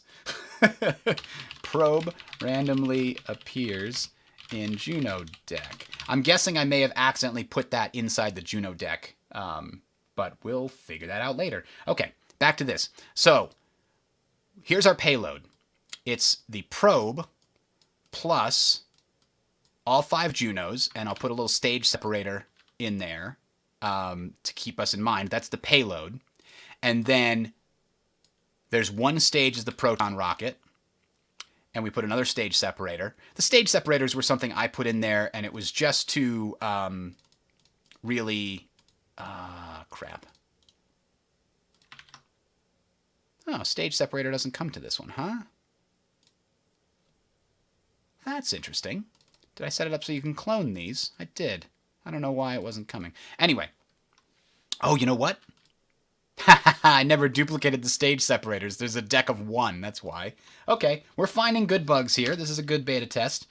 Probe randomly appears in Juno deck. I'm guessing I may have accidentally put that inside the Juno deck, but we'll figure that out later. Okay, back to this. So here's our payload. It's the probe plus all 5 Junos, and I'll put a little stage separator in there to keep us in mind. That's the payload. And then there's one stage is the proton rocket, and we put another stage separator. The stage separators were something I put in there, and it was just to really... crap. Oh, stage separator doesn't come to this one, huh? That's interesting. Did I set it up so you can clone these? I did. I don't know why it wasn't coming. Anyway. Oh, you know what? I never duplicated the stage separators. There's a deck of 1, that's why. Okay, we're finding good bugs here. This is a good beta test.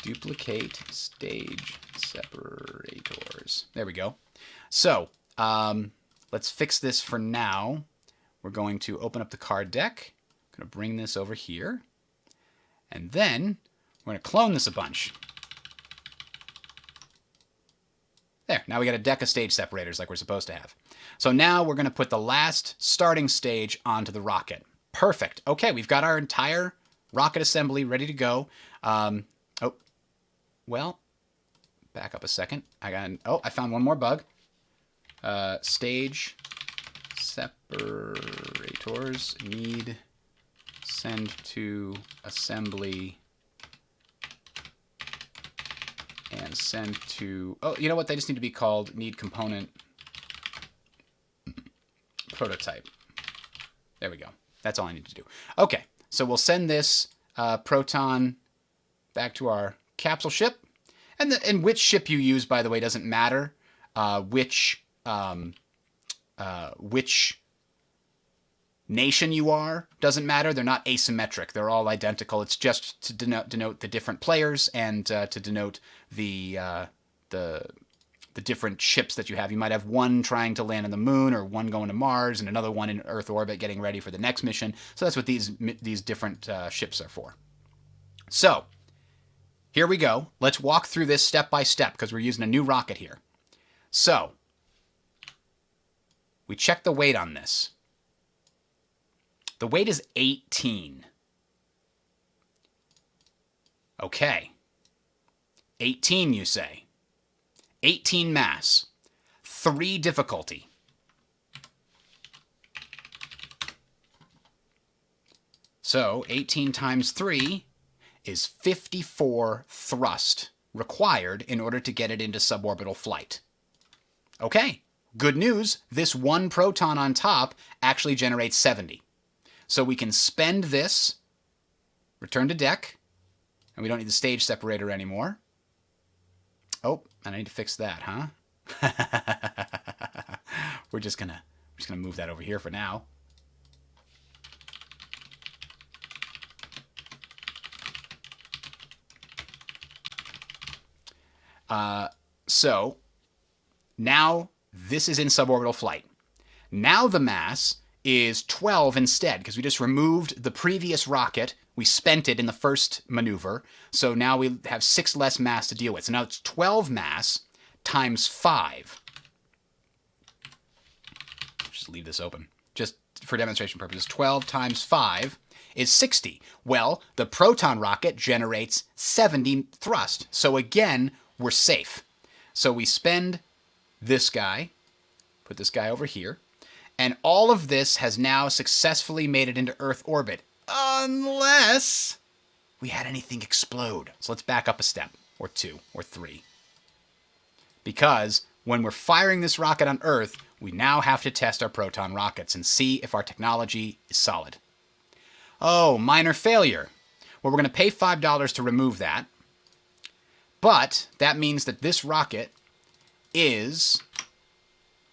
Duplicate stage separators. There we go. So, let's fix this for now. We're going to open up the card deck. I'm going to bring this over here. And then we're going to clone this a bunch. There, now we got a deck of stage separators like we're supposed to have. So now we're going to put the last starting stage onto the rocket. Perfect. Okay, we've got our entire rocket assembly ready to go. Oh, well, back up a second. I found one more bug. Stage separators need send to assembly and send to... Oh, you know what? They just need to be called need component prototype. There we go. That's all I need to do. Okay, so we'll send this proton back to our capsule ship. And which ship you use, by the way, doesn't matter. Which nation you are doesn't matter. They're not asymmetric. They're all identical. It's just to denote the different players and to denote the different ships that you have. You might have one trying to land on the moon, or one going to Mars, and another one in Earth orbit getting ready for the next mission. So that's what these different ships are for. So here we go. Let's walk through this step by step because we're using a new rocket here. So we check the weight on this. The weight is 18. Okay. 18, you say. 18 mass. 3 difficulty. So 18 times 3 is 54 thrust required in order to get it into suborbital flight. Okay. Good news. This one proton on top actually generates 70. So we can spend this, return to deck, and we don't need the stage separator anymore. Oh, and I need to fix that, huh? We're just gonna move that over here for now. So now this is in suborbital flight. Now the mass is 12 instead, because we just removed the previous rocket. We spent it in the first maneuver, so now we have 6 less mass to deal with. So now it's 12 mass times 5. Just leave this open, just for demonstration purposes. 12 times 5 is 60. Well, the proton rocket generates 70 thrust, so again, we're safe. So we spend this guy, put this guy over here, And all of this has now successfully made it into Earth orbit. Unless we had anything explode. So let's back up a step, or two, or three. Because when we're firing this rocket on Earth, we now have to test our proton rockets and see if our technology is solid. Oh, minor failure. Well, we're going to pay $5 to remove that. But that means that this rocket is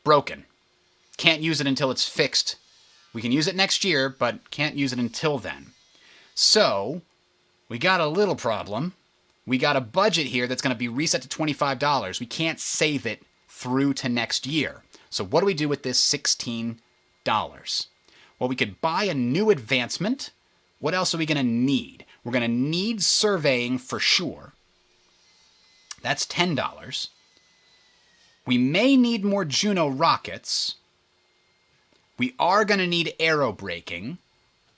broken. Can't use it until it's fixed. We can use it next year, but can't use it until then. So, we got a little problem. We got a budget here that's going to be reset to $25. We can't save it through to next year. So what do we do with this $16? Well, we could buy a new advancement. What else are we going to need? We're going to need surveying for sure. That's $10. We may need more Juno rockets. We are going to need aero braking.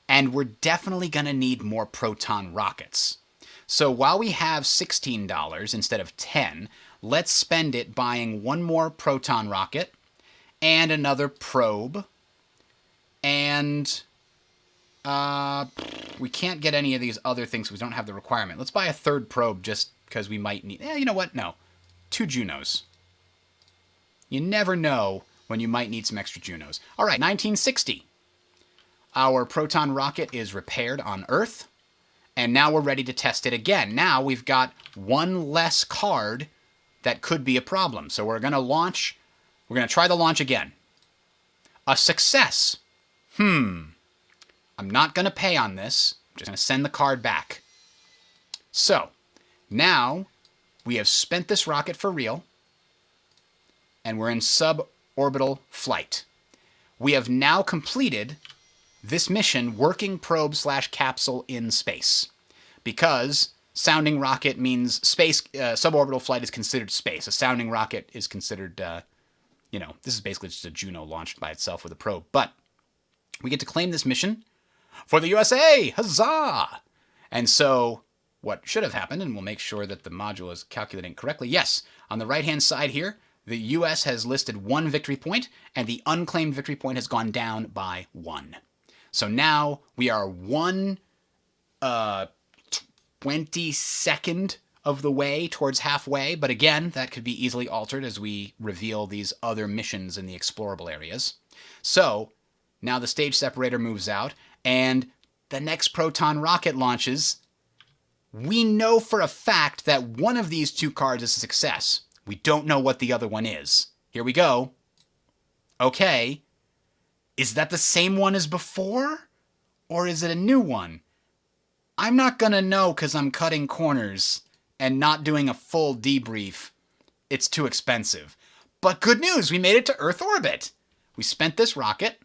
And we're definitely going to need more proton rockets. So while we have $16 instead of $10, let's spend it buying one more proton rocket and another probe. And we can't get any of these other things because we don't have the requirement. Let's buy a third probe just because we might need... you know what? No. 2 Junos. You never know when you might need some extra Junos. All right, 1960. Our proton rocket is repaired on Earth. And now we're ready to test it again. Now we've got one less card that could be a problem. So we're going to launch. We're going to try the launch again. A success. I'm not going to pay on this. I'm just going to send the card back. So now we have spent this rocket for real. And we're in suborbital flight. We have now completed this mission, working probe/capsule in space. Because sounding rocket means space, suborbital flight is considered space. A sounding rocket is considered, this is basically just a Juno launched by itself with a probe. But we get to claim this mission for the USA! Huzzah! And so what should have happened, and we'll make sure that the module is calculating correctly. Yes, on the right-hand side here, the US has listed 1 victory point, and the unclaimed victory point has gone down by 1. So now we are 1 22nd of the way towards halfway. But again, that could be easily altered as we reveal these other missions in the explorable areas. So now the stage separator moves out and the next proton rocket launches. We know for a fact that one of these 2 cards is a success. We don't know what the other one is. Here we go. Okay. Is that the same one as before? Or is it a new one? I'm not going to know because I'm cutting corners and not doing a full debrief. It's too expensive. But good news, we made it to Earth orbit. We spent this rocket.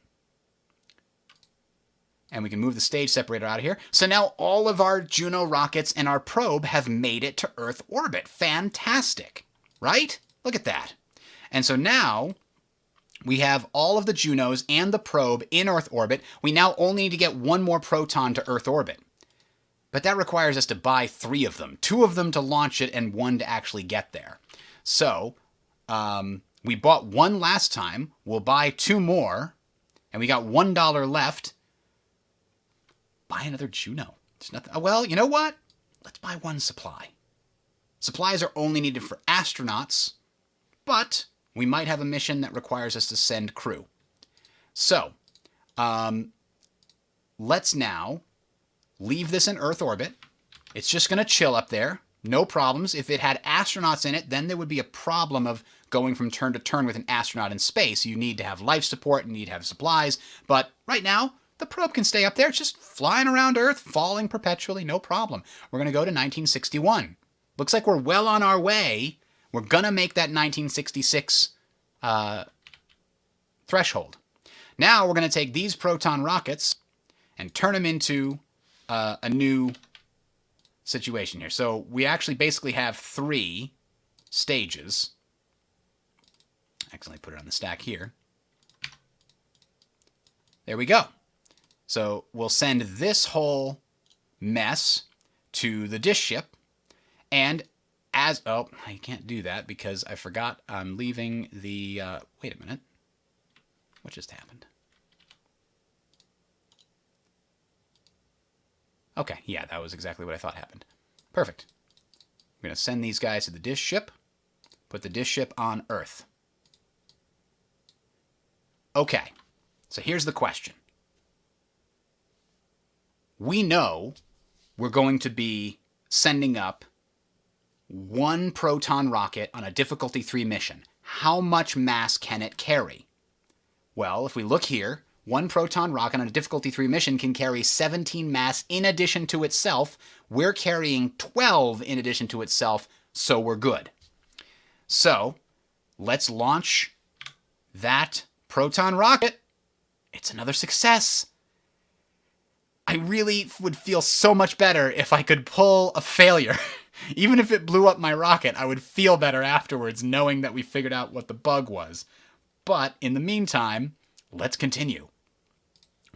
And we can move the stage separator out of here. So now all of our Juno rockets and our probe have made it to Earth orbit. Fantastic. Right? Look at that. And so now we have all of the Junos and the probe in Earth orbit. We now only need to get 1 more proton to Earth orbit. But that requires us to buy 3 of them. 2 of them to launch it and 1 to actually get there. So we bought 1 last time. We'll buy 2 more. And we got $1 left. Buy another Juno. There's nothing. Oh, well, you know what? Let's buy 1 supply. Supplies are only needed for astronauts. But we might have a mission that requires us to send crew. So, let's now leave this in Earth orbit. It's just going to chill up there. No problems. If it had astronauts in it, then there would be a problem of going from turn to turn with an astronaut in space. You need to have life support, you need to have supplies. But right now, the probe can stay up there. It's just flying around Earth, falling perpetually, no problem. We're going to go to 1961. Looks like we're well on our way. We're going to make that 1966 threshold. Now we're going to take these proton rockets and turn them into a new situation here. So we actually basically have 3 stages. Accidentally put it on the stack here. There we go. So we'll send this whole mess to the dish ship. And as... Oh, I can't do that because I forgot I'm leaving the... wait a minute. What just happened? Okay, yeah, that was exactly what I thought happened. Perfect. We're going to send these guys to the dish ship. Put the dish ship on Earth. Okay, so here's the question. We know we're going to be sending up one proton rocket on a difficulty 3 mission. How much mass can it carry? Well, if we look here, one proton rocket on a difficulty 3 mission can carry 17 mass in addition to itself. We're carrying 12 in addition to itself, so we're good. So, let's launch that proton rocket. It's another success. I really would feel so much better if I could pull a failure. Even if it blew up my rocket, I would feel better afterwards knowing that we figured out what the bug was. But in the meantime, let's continue.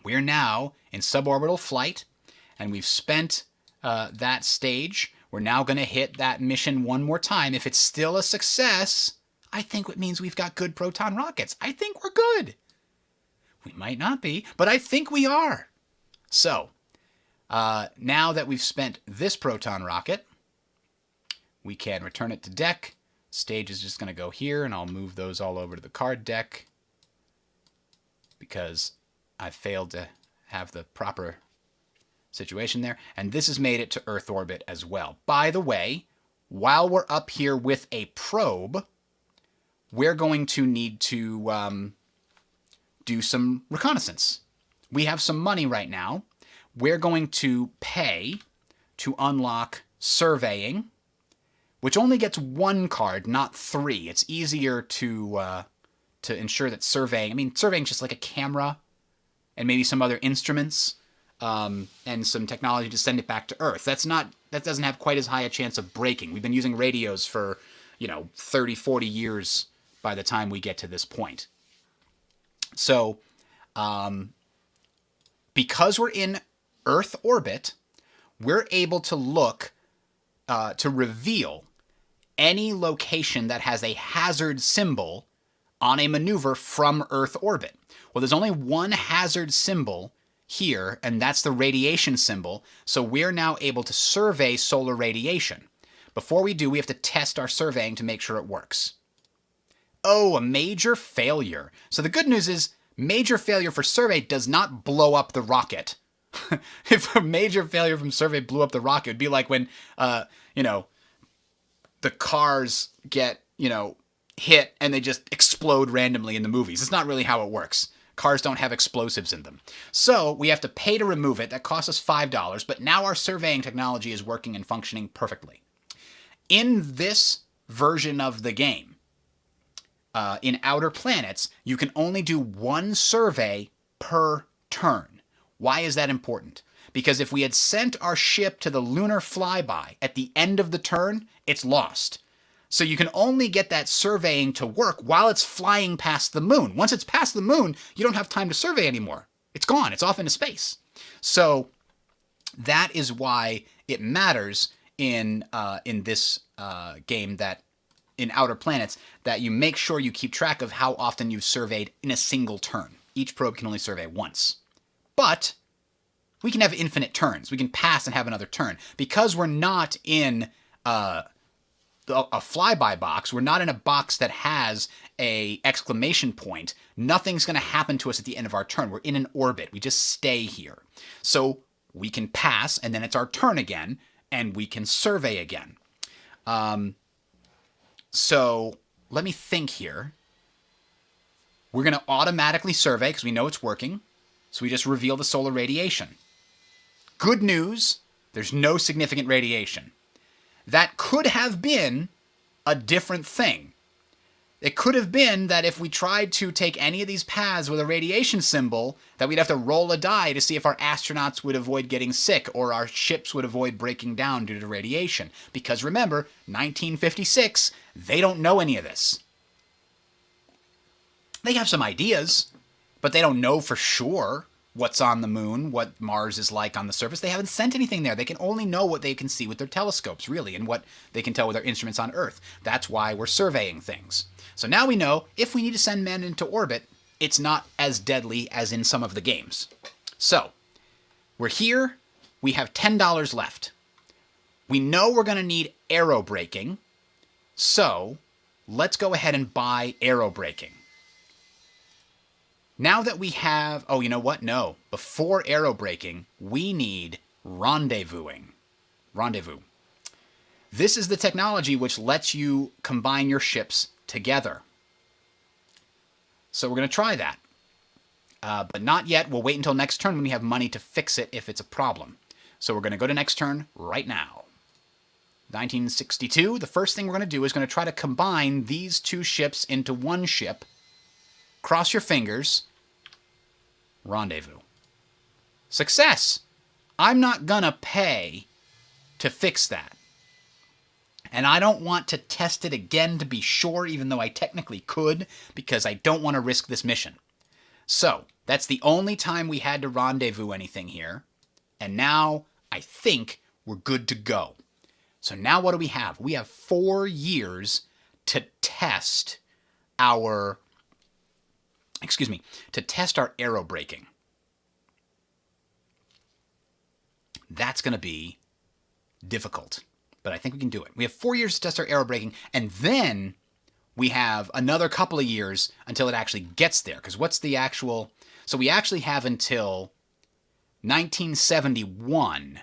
We're now in suborbital flight, and we've spent that stage. We're now going to hit that mission one more time. If it's still a success, I think it means we've got good proton rockets. I think we're good. We might not be, but I think we are. So, now that we've spent this proton rocket, we can return it to deck. Stage is just going to go here, and I'll move those all over to the card deck because I failed to have the proper situation there. And this has made it to Earth orbit as well. By the way, while we're up here with a probe, we're going to need to do some reconnaissance. We have some money right now. We're going to pay to unlock surveying, which only gets 1 card, not 3. It's easier to ensure that surveying just like a camera and maybe some other instruments and some technology to send it back to Earth. That doesn't have quite as high a chance of breaking. We've been using radios for, 30, 40 years by the time we get to this point. So, because we're in Earth orbit, we're able to look to reveal any location that has a hazard symbol on a maneuver from Earth orbit. Well, there's only one hazard symbol here, and that's the radiation symbol, so we're now able to survey solar radiation. Before we do, we have to test our surveying to make sure it works. Oh, a major failure. So the good news is, major failure for survey does not blow up the rocket. If a major failure from survey blew up the rocket, it would be like when, the cars get, hit and they just explode randomly in the movies. It's not really how it works. Cars don't have explosives in them. So we have to pay to remove it. That costs us $5, but now our surveying technology is working and functioning perfectly. In this version of the game, in Outer Planets, you can only do 1 survey per turn. Why is that important? Because if we had sent our ship to the lunar flyby at the end of the turn, it's lost. So you can only get that surveying to work while it's flying past the moon. Once it's past the moon, you don't have time to survey anymore. It's gone. It's off into space. So that is why it matters in this game, that in Outer Planets, that you make sure you keep track of how often you've surveyed in a single turn. Each probe can only survey once. But we can have infinite turns. We can pass and have another turn. Because we're not in a flyby box, we're not in a box that has a exclamation point, nothing's going to happen to us at the end of our turn. We're in an orbit. We just stay here. So we can pass, and then it's our turn again, and we can survey again. So let me think here. We're going to automatically survey because we know it's working. So we just reveal the solar radiation. Good news, there's no significant radiation. That could have been a different thing. It could have been that if we tried to take any of these paths with a radiation symbol, that we'd have to roll a die to see if our astronauts would avoid getting sick or our ships would avoid breaking down due to radiation. Because remember, 1956, they don't know any of this. They have some ideas, but they don't know for sure what's on the moon, what Mars is like on the surface. They haven't sent anything there. They can only know what they can see with their telescopes, really, and what they can tell with their instruments on Earth. That's why we're surveying things. So now we know if we need to send men into orbit, it's not as deadly as in some of the games. So, we're here. We have $10 left. We know we're going to need arrow braking. So, let's go ahead and buy arrow braking. Now that we have... Oh, you know what? No. Before arrow braking, we need rendezvousing. Rendezvous. This is the technology which lets you combine your ships together. So we're going to try that. But not yet. We'll wait until next turn when we have money to fix it if it's a problem. So we're going to go to next turn right now. 1962, the first thing we're going to do is going to try to combine these two ships into one ship. Cross your fingers. Rendezvous. Success! I'm not going to pay to fix that. And I don't want to test it again to be sure, even though I technically could, because I don't want to risk this mission. So, that's the only time we had to rendezvous anything here. And now, I think we're good to go. So now what do we have? We have 4 years to test our... to test our arrow braking. That's going to be difficult. But I think we can do it. We have 4 years to test our arrow braking, and then we have another couple of years until it actually gets there. Because what's the actual... So we actually have until 1971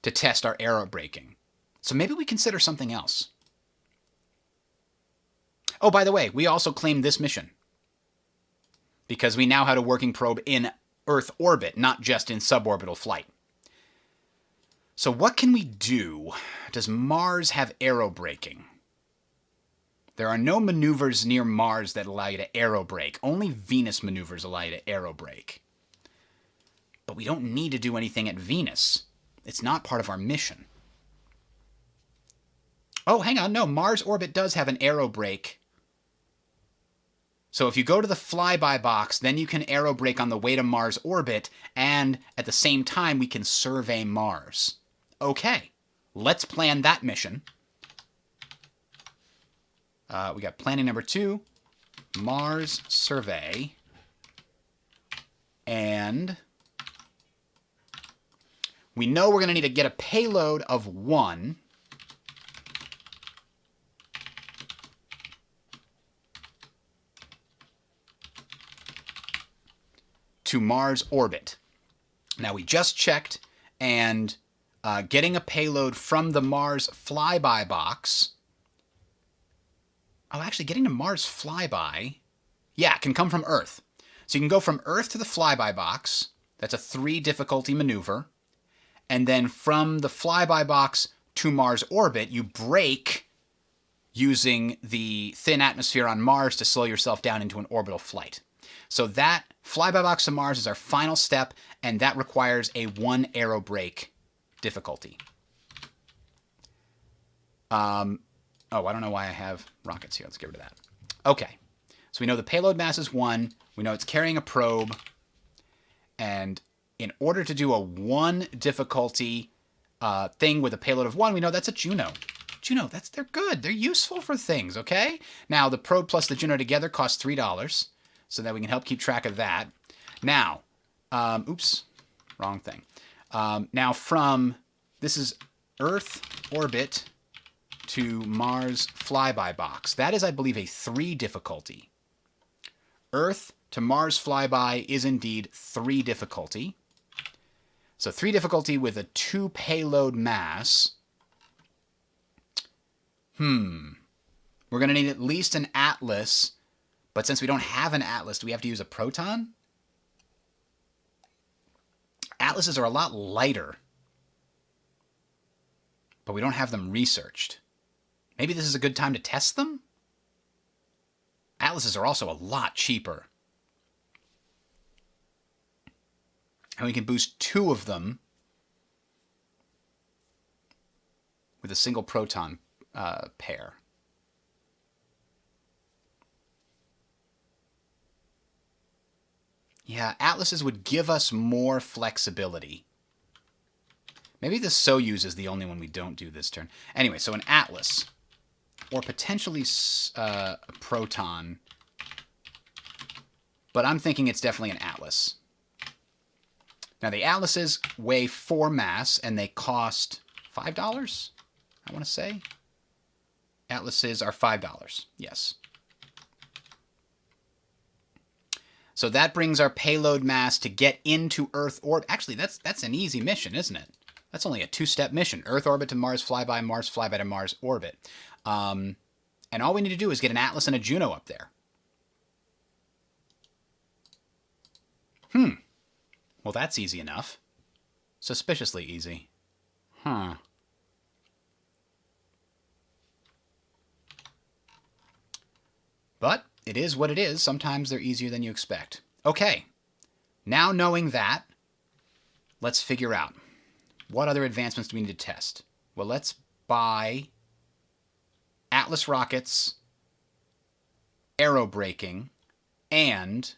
to test our arrow braking. So maybe we consider something else. Oh, by the way, we also claimed this mission. Because we now had a working probe in Earth orbit, not just in suborbital flight. So what can we do? Does Mars have arrow braking? There are no maneuvers near Mars that allow you to arrow brake. Only Venus maneuvers allow you to arrow brake. But we don't need to do anything at Venus. It's not part of our mission. Oh, hang on. No, Mars orbit does have an arrow brake. So if you go to the flyby box, then you can arrow brake on the way to Mars orbit, and at the same time, we can survey Mars. Okay, let's plan that mission. We got planning number 2, Mars survey, and we know we're going to need to get a payload of 1. To Mars orbit. Now we just checked, and getting a payload from the Mars flyby box... Oh, actually, getting to Mars flyby... Yeah, can come from Earth. So you can go from Earth to the flyby box. That's a 3 difficulty maneuver. And then from the flyby box to Mars orbit, you brake using the thin atmosphere on Mars to slow yourself down into an orbital flight. So that flyby box to Mars is our final step, and that requires a 1 arrow brake difficulty. Oh, I don't know why I have rockets here. Let's get rid of that. Okay. So we know the payload mass is 1. We know it's carrying a probe. And in order to do a 1 difficulty thing with a payload of 1, we know that's a Juno. Juno, they're good. They're useful for things, okay? Now, the probe plus the Juno together costs $3, so that we can help keep track of that. Now, oops, wrong thing. Now from, this is Earth orbit to Mars flyby box. That is, I believe, a 3 difficulty. Earth to Mars flyby is indeed 3 difficulty. So 3 difficulty with a 2 payload mass. We're going to need at least an Atlas, but since we don't have an Atlas, do we have to use a Proton? Atlases are a lot lighter, but we don't have them researched. Maybe this is a good time to test them? Atlases are also a lot cheaper. And we can boost 2 of them with a single proton pair. Yeah, Atlases would give us more flexibility. Maybe the Soyuz is the only one we don't do this turn. Anyway, so an Atlas, or potentially a Proton, but I'm thinking it's definitely an Atlas. Now, the Atlases weigh 4 mass, and they cost $5, I want to say. Atlases are $5, yes. So that brings our payload mass to get into Earth orbit. Actually, that's an easy mission, isn't it? That's only a 2-step mission. Earth orbit to Mars flyby, Mars flyby to Mars orbit. And all we need to do is get an Atlas and a Juno up there. Well, that's easy enough. Suspiciously easy. Huh. But it is what it is. Sometimes they're easier than you expect. Okay. Now knowing that, let's figure out what other advancements do we need to test. Well, let's buy Atlas rockets, aero braking, and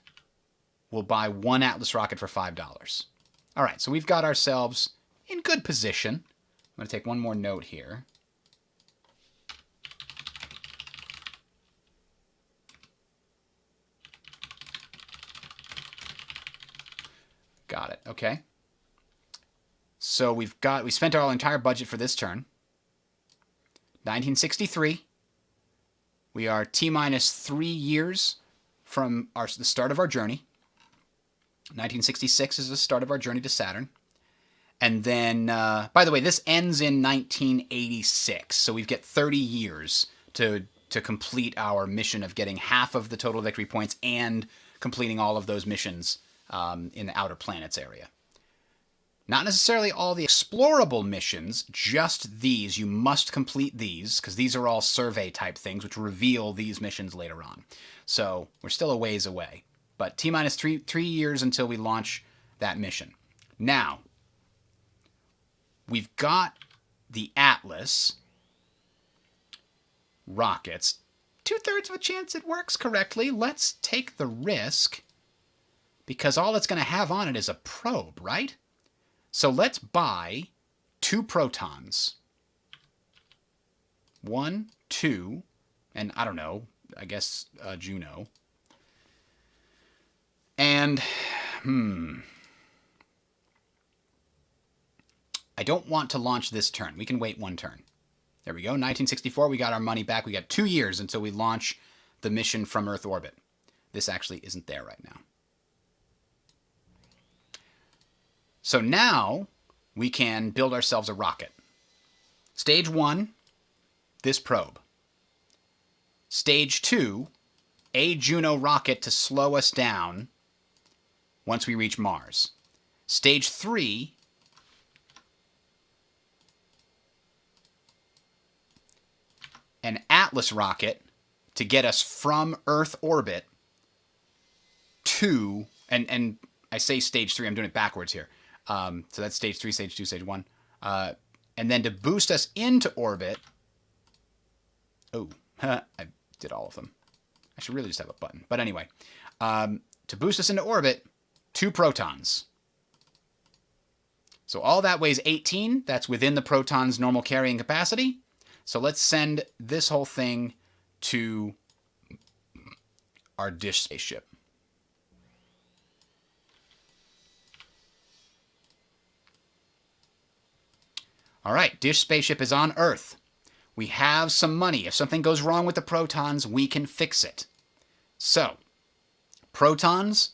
we'll buy 1 Atlas rocket for $5. All right, so we've got ourselves in good position. I'm going to take one more note here. Got it. Okay. So we spent our entire budget for this turn. 1963. We are T-minus 3 years from the start of our journey. 1966 is the start of our journey to Saturn. And then, by the way, this ends in 1986. So we've got 30 years to complete our mission of getting half of the total victory points and completing all of those missions in the outer planets area. Not necessarily all the explorable missions, just these. You must complete these, because these are all survey type things, which reveal these missions later on. So we're still a ways away. But T-minus 3 years until we launch that mission. Now, we've got the Atlas rockets. 2/3 of a chance it works correctly. Let's take the risk, because all it's going to have on it is a probe, right? So let's buy 2 protons. 1, 2, and I don't know, I guess Juno. And, I don't want to launch this turn. We can wait 1 turn. There we go. 1964, we got our money back. We got 2 years until we launch the mission from Earth orbit. This actually isn't there right now. So now we can build ourselves a rocket. Stage 1, this probe. Stage 2, a Juno rocket to slow us down once we reach Mars. Stage 3, an Atlas rocket to get us from Earth orbit to, and I say stage 3, I'm doing it backwards here. So that's stage 3, stage 2, stage 1. And then to boost us into orbit. Oh, I did all of them. I should really just have a button. But anyway, to boost us into orbit, 2 protons. So all that weighs 18. That's within the proton's normal carrying capacity. So let's send this whole thing to our dish spaceship. All right, dish spaceship is on Earth. We have some money. If something goes wrong with the protons, we can fix it. So, protons,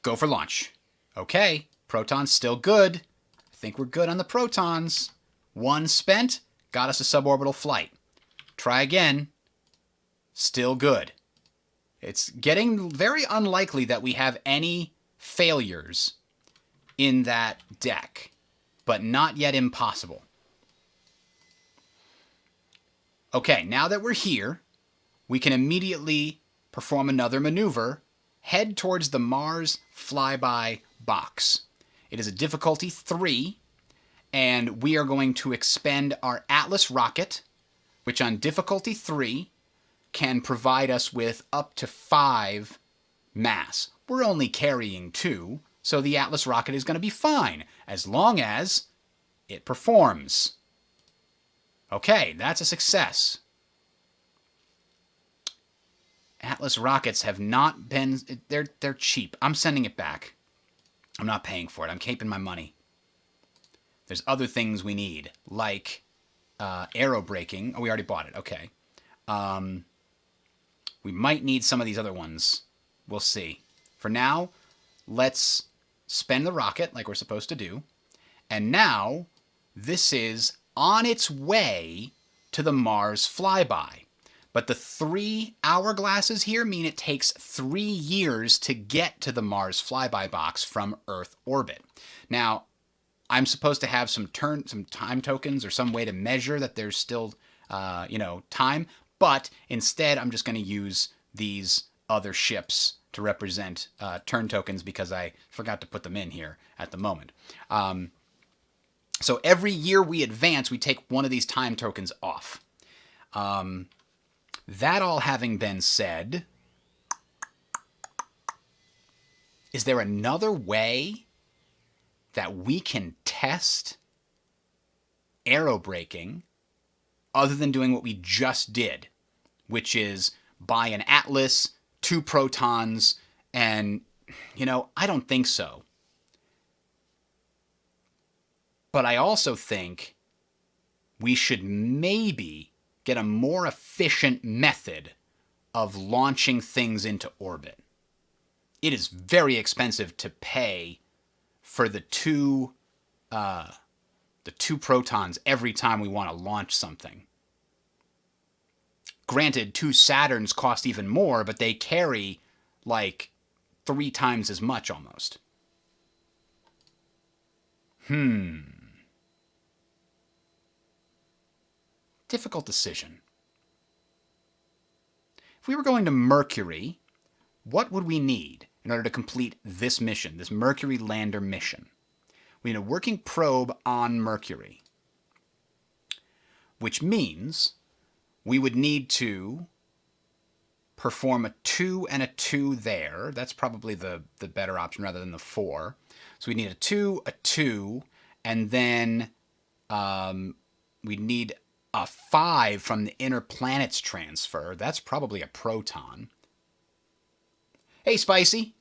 go for launch. Okay, protons still good. I think we're good on the protons. 1 spent, got us a suborbital flight. Try again. Still good. It's getting very unlikely that we have any failures in that deck, but not yet impossible. Okay, now that we're here, we can immediately perform another maneuver, head towards the Mars flyby box. It is a difficulty 3, and we are going to expend our Atlas rocket, which on difficulty 3 can provide us with up to 5 mass. We're only carrying 2, so the Atlas rocket is going to be fine, as long as it performs. Okay, that's a success. Atlas rockets have not been... They're cheap. I'm sending it back. I'm not paying for it. I'm keeping my money. There's other things we need, like arrow braking. Oh, we already bought it. Okay. We might need some of these other ones. We'll see. For now, let's spend the rocket like we're supposed to do. And now, this is on its way to the Mars flyby. But the 3 hourglasses here mean it takes 3 years to get to the Mars flyby box from Earth orbit. Now, I'm supposed to have some time tokens or some way to measure that there's still, time. But instead, I'm just going to use these other ships to represent turn tokens because I forgot to put them in here at the moment. So every year we advance, we take one of these time tokens off. That all having been said, is there another way that we can test arrow braking other than doing what we just did, which is buy an Atlas, 2 protons, and, I don't think so. But I also think we should maybe get a more efficient method of launching things into orbit. It is very expensive to pay for the two protons every time we want to launch something. Granted, 2 Saturns cost even more, but they carry like 3 times as much almost. Difficult decision. If we were going to Mercury, what would we need in order to complete this mission, this Mercury lander mission? We need a working probe on Mercury, which means we would need to perform a 2 and a 2 there. That's probably the better option rather than the 4. So we need a 2, and then we need a 5 from the inner planets transfer. That's probably a proton. Hey, Spicy.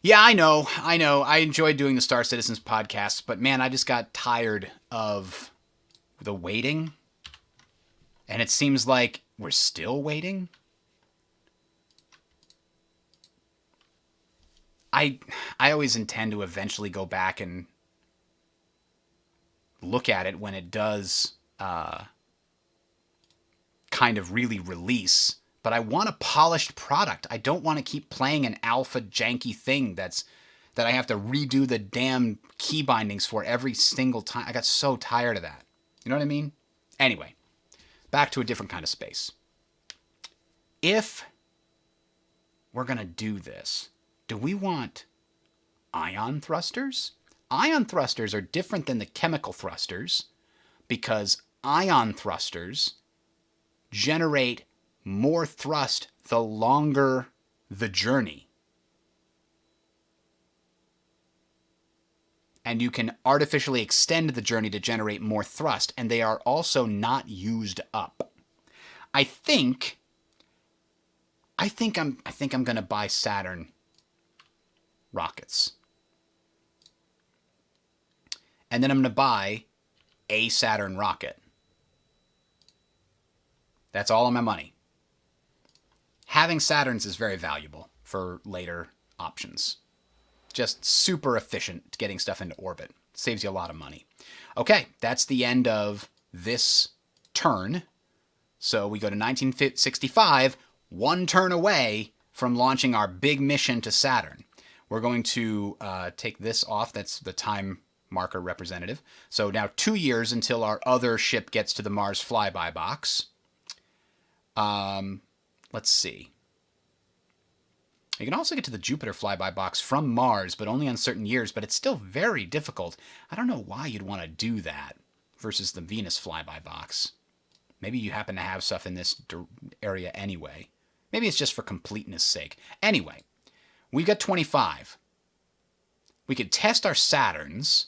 Yeah, I know. I enjoyed doing the Star Citizens podcast, but man, I just got tired of the waiting. And it seems like we're still waiting. I always intend to eventually go back and look at it when it does kind of really release, but I want a polished product. I don't want to keep playing an alpha janky thing that I have to redo the damn key bindings for every single time. I got so tired of that. You know what I mean? Anyway, back to a different kind of space. If we're going to do this, do we want ion thrusters? Ion thrusters are different than the chemical thrusters because ion thrusters generate more thrust the longer the journey. And you can artificially extend the journey to generate more thrust, and they are also not used up. I think I'm going to buy Saturn rockets. And then I'm going to buy a Saturn rocket. That's all of my money. Having Saturns is very valuable for later options. Just super efficient getting stuff into orbit. Saves you a lot of money. Okay, that's the end of this turn. So we go to 1965, 1 turn away from launching our big mission to Saturn. We're going to take this off. That's the time marker representative. So now 2 years until our other ship gets to the Mars flyby box. Let's see. You can also get to the Jupiter flyby box from Mars, but only on certain years, but it's still very difficult. I don't know why you'd want to do that versus the Venus flyby box. Maybe you happen to have stuff in this area anyway. Maybe it's just for completeness sake. Anyway, we've got 25. We could test our Saturns.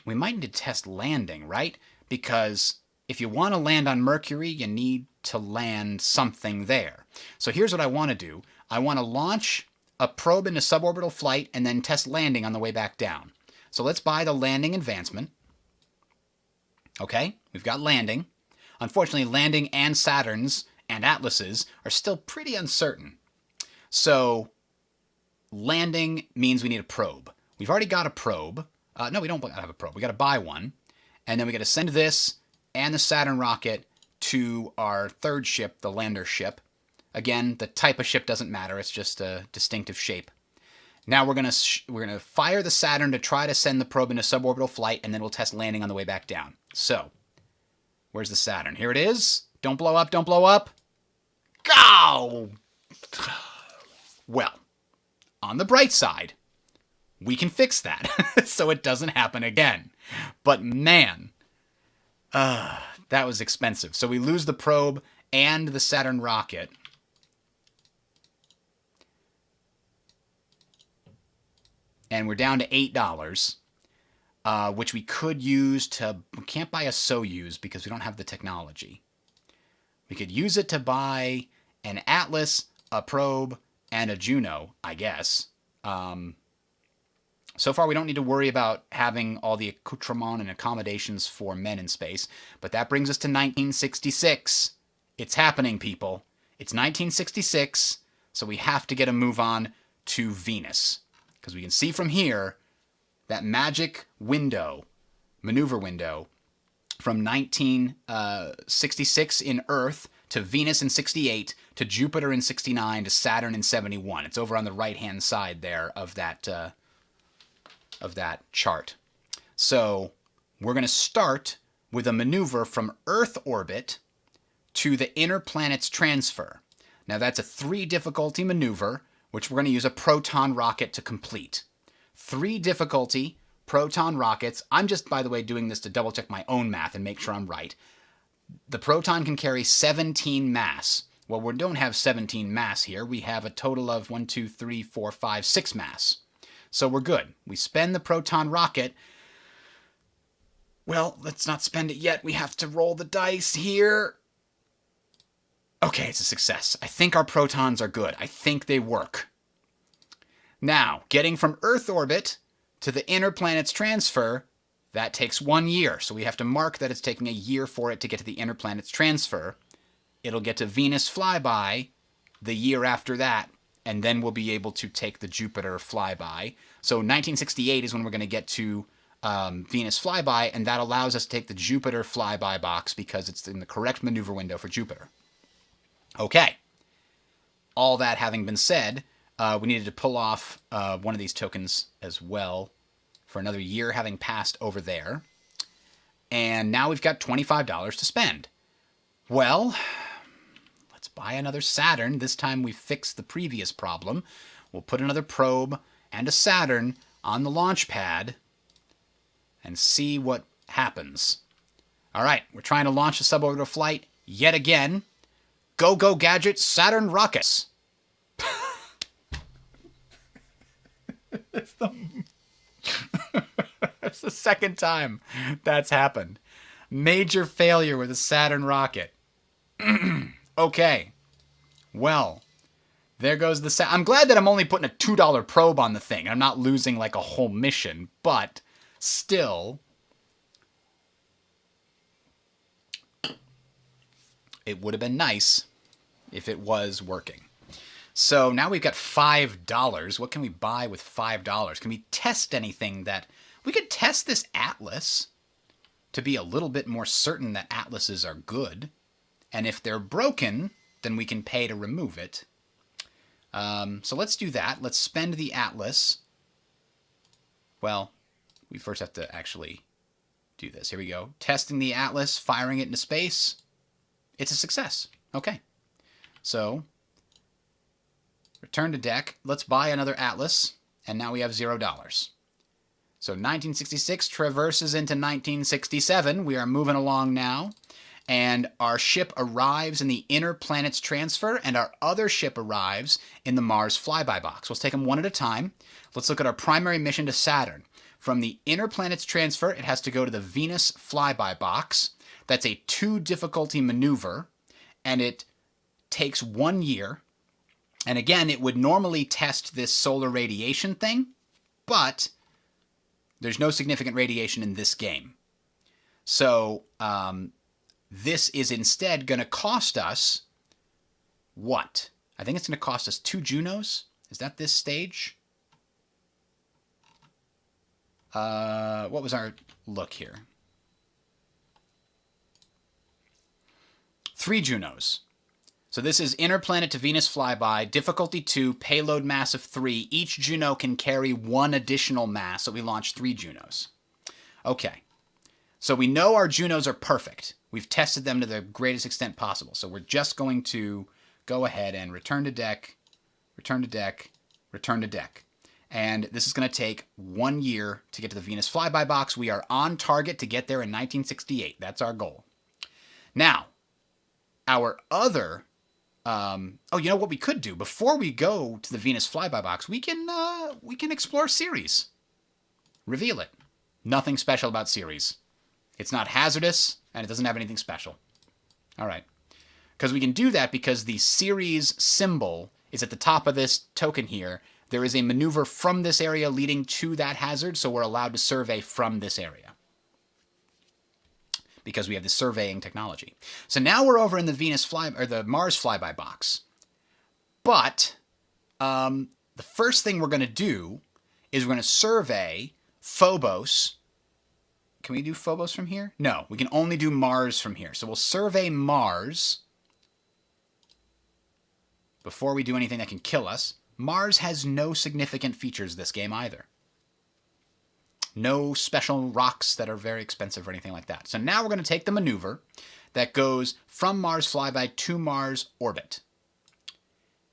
We might need to test landing, right? Because if you want to land on Mercury, you need to land something there. So here's what I want to do. I want to launch a probe into suborbital flight and then test landing on the way back down. So let's buy the landing advancement. Okay, we've got landing. Unfortunately, landing and Saturns and Atlases are still pretty uncertain. So landing means we need a probe. We've already got a probe. No, we don't have a probe. We got to buy one. And then we got to send this and the Saturn rocket to our third ship, the lander ship. Again, the type of ship doesn't matter. It's just a distinctive shape. Now we're gonna fire the Saturn to try to send the probe into suborbital flight, and then we'll test landing on the way back down. So, where's the Saturn? Here it is. Don't blow up, don't blow up. Go! Well, on the bright side, we can fix that so it doesn't happen again. But man, that was expensive. So we lose the probe and the Saturn rocket. And we're down to $8, which we could use to... We can't buy a Soyuz because we don't have the technology. We could use it to buy an Atlas, a probe, and a Juno, I guess. So far, we don't need to worry about having all the accoutrement and accommodations for men in space. But that brings us to 1966. It's happening, people. It's 1966, so we have to get a move on to Venus. Because we can see from here that magic window, maneuver window, from 1966 in Earth to Venus in 68 to Jupiter in 69 to Saturn in 71. It's over on the right-hand side there of that chart. So we're going to start with a maneuver from Earth orbit to the inner planet's transfer. Now that's a 3 difficulty maneuver, which we're going to use a proton rocket to complete. 3 difficulty proton rockets. I'm just, by the way, doing this to double check my own math and make sure I'm right. The proton can carry 17 mass. Well, we don't have 17 mass here. We have a total of 1, 2, 3, 4, 5, 6 mass. So we're good. We spend the proton rocket. Well, let's not spend it yet. We have to roll the dice here. Okay, it's a success. I think our protons are good. I think they work. Now, getting from Earth orbit to the inner planet's transfer, that takes 1 year. So we have to mark that it's taking a year for it to get to the inner planet's transfer. It'll get to Venus flyby the year after that, and then we'll be able to take the Jupiter flyby. So 1968 is when we're going to get to Venus flyby, and that allows us to take the Jupiter flyby box because it's in the correct maneuver window for Jupiter. Okay. All that having been said, we needed to pull off one of these tokens as well for another year having passed over there. And now we've got $25 to spend. Well, let's buy another Saturn. This time we fixed the previous problem. We'll put another probe and a Saturn on the launch pad and see what happens. All right, we're trying to launch a suborbital flight yet again. Go, go, gadget, Saturn rockets. That's the second time that's happened. Major failure with a Saturn rocket. Okay. Well, there goes the I'm glad that I'm only putting a $2 probe on the thing. I'm not losing like a whole mission, but still, it would have been nice if it was working. So now we've got $5. What can we buy with $5? Can we test anything that... We could test this Atlas to be a little bit more certain that Atlases are good. And if they're broken, then we can pay to remove it. So let's do that. Let's spend the Atlas. Well, we first have to actually do this. Here we go. Testing the Atlas, firing it into space. It's a success. Okay. So, return to deck. Let's buy another Atlas. And now we have $0. So 1966 traverses into 1967. We are moving along now. And our ship arrives in the inner planet's transfer, and our other ship arrives in the Mars flyby box. Let's take them one at a time. Let's look at our primary mission to Saturn. From the inner planet's transfer, it has to go to the Venus flyby box. That's a 2 difficulty maneuver, and it takes 1 year. And again, it would normally test this solar radiation thing, but there's no significant radiation in this game. So this is instead going to cost us what? I think it's going to cost us 2 Junos. Is that this stage? What was our look here? 3 Junos. So this is Inner Planet to Venus Flyby, difficulty 2, payload mass of 3. Each Juno can carry 1 additional mass, so we launch 3 Junos. Okay. So we know our Junos are perfect. We've tested them to the greatest extent possible. So we're just going to go ahead and return to deck, return to deck, return to deck. And this is going to take 1 year to get to the Venus Flyby box. We are on target to get there in 1968. That's our goal. Now, our other... you know what we could do? Before we go to the Venus Flyby box, we can explore Ceres. Reveal it. Nothing special about Ceres. It's not hazardous, and it doesn't have anything special. All right. Because we can do that because the Ceres symbol is at the top of this token here. There is a maneuver from this area leading to that hazard, so we're allowed to survey from this area, because we have the surveying technology. So now we're over in the the Mars flyby box. But the first thing we're going to do is we're going to survey Phobos. Can we do Phobos from here? No, we can only do Mars from here. So we'll survey Mars before we do anything that can kill us. Mars has no significant features this game either. No special rocks that are very expensive or anything like that. So now we're going to take the maneuver that goes from Mars flyby to Mars orbit.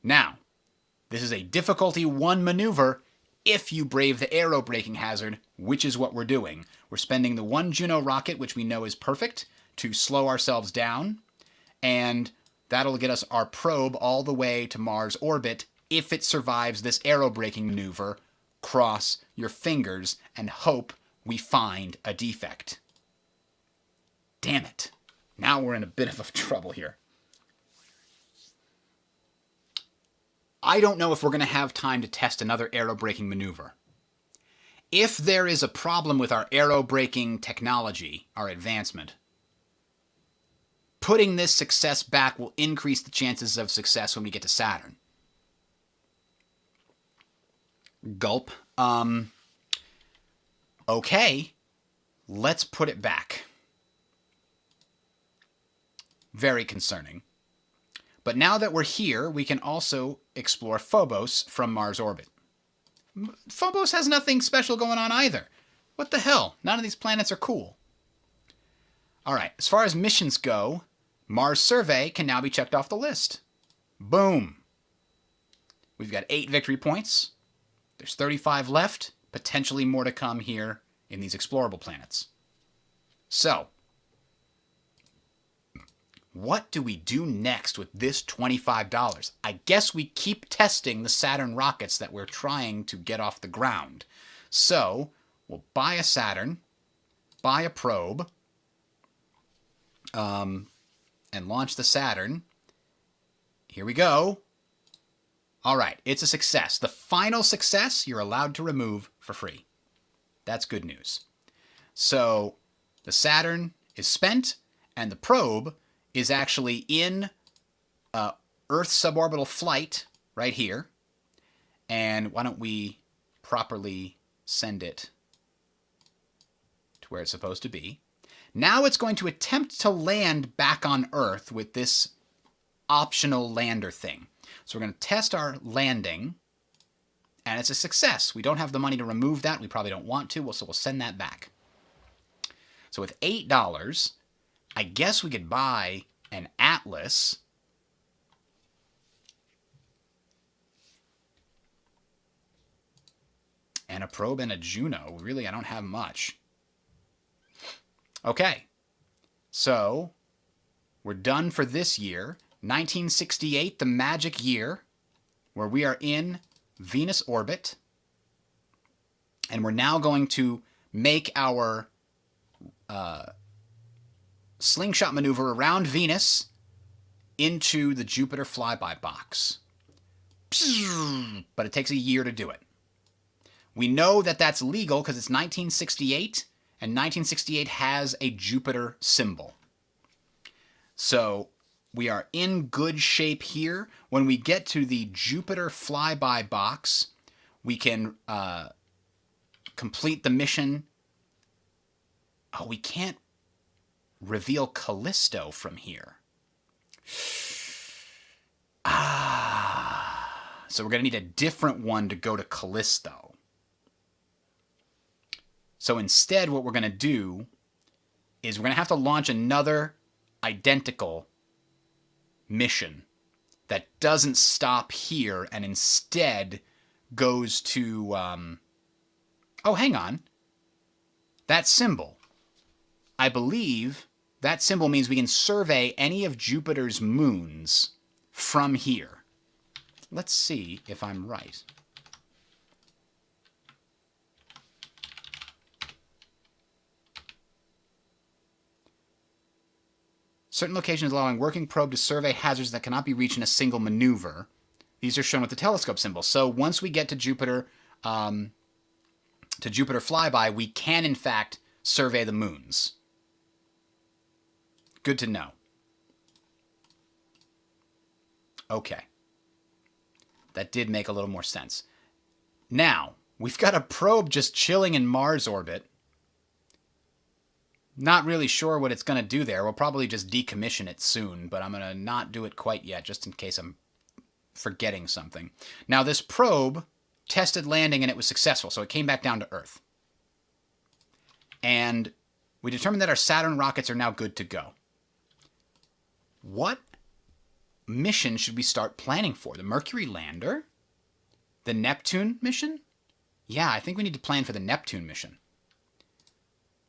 Now, this is a difficulty 1 maneuver if you brave the aero braking hazard, which is what we're doing. We're spending the 1 Juno rocket, which we know is perfect, to slow ourselves down, and that'll get us our probe all the way to Mars orbit if it survives this aero braking maneuver. Cross your fingers and hope we find a defect. Damn it. Now we're in a bit of trouble here. I don't know if we're going to have time to test another aero braking maneuver. If there is a problem with our aero braking technology, our advancement, putting this success back will increase the chances of success when we get to Saturn. Gulp. Okay, let's put it back. Very concerning. But now that we're here, we can also explore Phobos from Mars orbit. Phobos has nothing special going on either. What the hell? None of these planets are cool. All right, as far as missions go, Mars survey can now be checked off the list. Boom. We've got 8 victory points. There's 35 left, potentially more to come here in these explorable planets. So, what do we do next with this $25? I guess we keep testing the Saturn rockets that we're trying to get off the ground. So, we'll buy a Saturn, buy a probe, and launch the Saturn. Here we go. All right, it's a success. The final success you're allowed to remove for free. That's good news. So the Saturn is spent, and the probe is actually in Earth suborbital flight right here. And why don't we properly send it to where it's supposed to be. Now it's going to attempt to land back on Earth with this optional lander thing. So we're going to test our landing, and it's a success. We don't have the money to remove that. We probably don't want to, so we'll send that back. So with $8, I guess we could buy an Atlas. And a probe and a Juno. Really, I don't have much. Okay. So, we're done for this year. 1968, the magic year, where we are in Venus orbit. And we're now going to make our slingshot maneuver around Venus into the Jupiter flyby box. But it takes a year to do it. We know that that's legal because it's 1968, and 1968 has a Jupiter symbol. So we are in good shape here. When we get to the Jupiter flyby box, we can complete the mission. Oh, we can't reveal Callisto from here. So we're going to need a different one to go to Callisto. So instead, what we're going to do is we're going to have to launch another identical mission that doesn't stop here and instead goes to... oh, hang on. That symbol. I believe that symbol means we can survey any of Jupiter's moons from here. Let's see if I'm right. Certain locations allowing working probe to survey hazards that cannot be reached in a single maneuver. These are shown with the telescope symbol. So once we get to Jupiter flyby, we can in fact survey the moons. Good to know. Okay. That did make a little more sense. Now, we've got a probe just chilling in Mars orbit. Not really sure what it's going to do there. We'll probably just decommission it soon, but I'm going to not do it quite yet, just in case I'm forgetting something. Now, this probe tested landing and it was successful, so it came back down to Earth. And we determined that our Saturn rockets are now good to go. What mission should we start planning for? The Mercury lander? The Neptune mission? Yeah, I think we need to plan for the Neptune mission.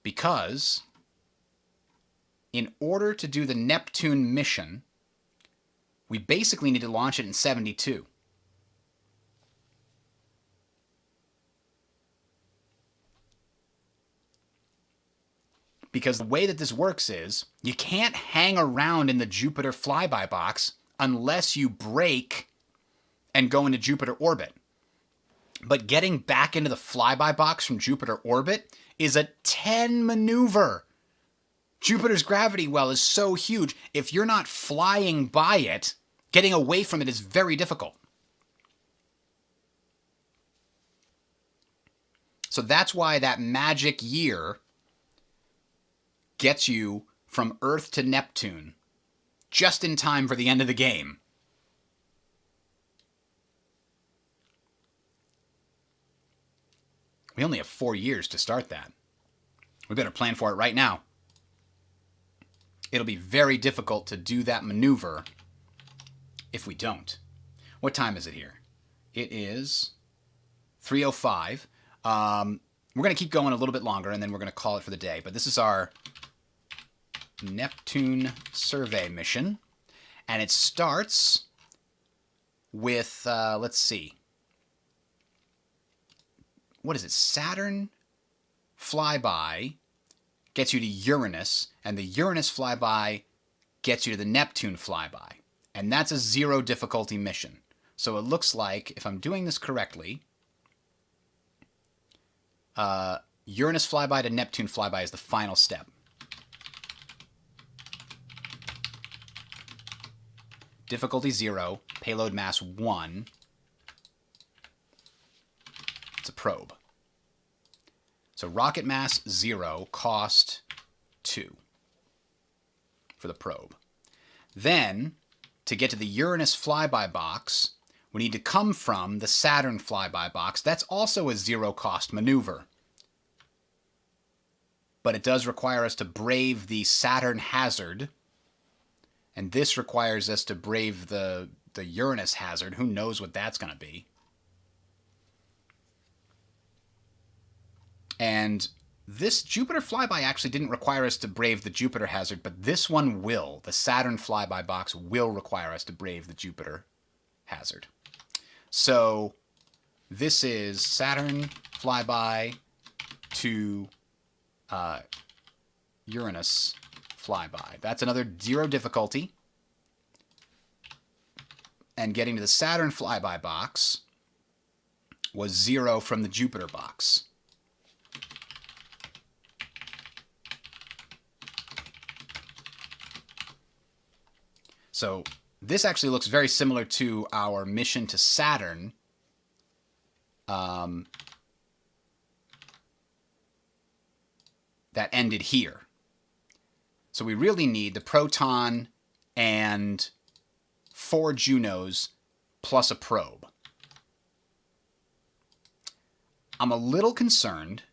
Because in order to do the Neptune mission, we basically need to launch it in 72. Because the way that this works is, you can't hang around in the Jupiter flyby box unless you break and go into Jupiter orbit. But getting back into the flyby box from Jupiter orbit is a 10 maneuver. Jupiter's gravity well is so huge, if you're not flying by it, getting away from it is very difficult. So that's why that magic year gets you from Earth to Neptune just in time for the end of the game. We only have 4 years to start that. We better plan for it right now. It'll be very difficult to do that maneuver if we don't. What time is it here? It is 3:05. We're going to keep going a little bit longer, and then we're going to call it for the day. But this is our Neptune survey mission. And it starts with, let's see. What is it? Saturn flyby gets you to Uranus, and the Uranus flyby gets you to the Neptune flyby. And that's a 0 difficulty mission. So it looks like, if I'm doing this correctly, Uranus flyby to Neptune flyby is the final step. Difficulty 0, payload mass 1. It's a probe. So rocket mass 0, cost 2 for the probe. Then, to get to the Uranus flyby box, we need to come from the Saturn flyby box. That's also a 0 cost maneuver. But it does require us to brave the Saturn hazard. And this requires us to brave the Uranus hazard. Who knows what that's going to be. And this Jupiter flyby actually didn't require us to brave the Jupiter hazard, but this one will. The Saturn flyby box will require us to brave the Jupiter hazard. So this is Saturn flyby to Uranus flyby. That's another 0 difficulty. And getting to the Saturn flyby box was 0 from the Jupiter box. So this actually looks very similar to our mission to Saturn. That ended here. So we really need the Proton and 4 Junos plus a probe. I'm a little concerned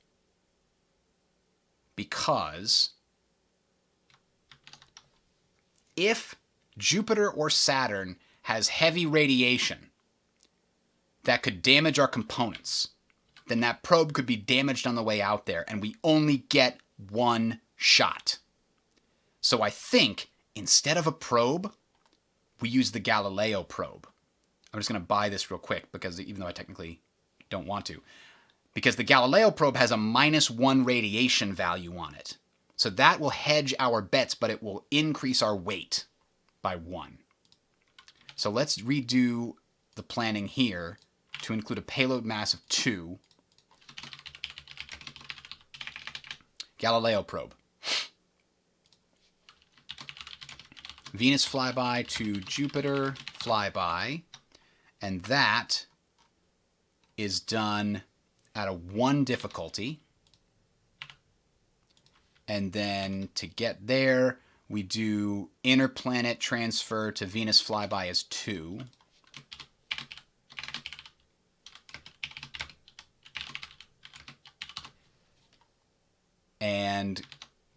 because if Jupiter or Saturn has heavy radiation that could damage our components, then that probe could be damaged on the way out there, and we only get 1 shot. So I think instead of a probe, we use the Galileo probe. I'm just going to buy this real quick, because even though I technically don't want to, because the Galileo probe has a -1 radiation value on it. So that will hedge our bets, but it will increase our weight by 1. So let's redo the planning here to include a payload mass of 2. Galileo probe. Venus flyby to Jupiter flyby. And that is done at a 1 difficulty. And then to get there, we do interplanet transfer to Venus flyby as 2. And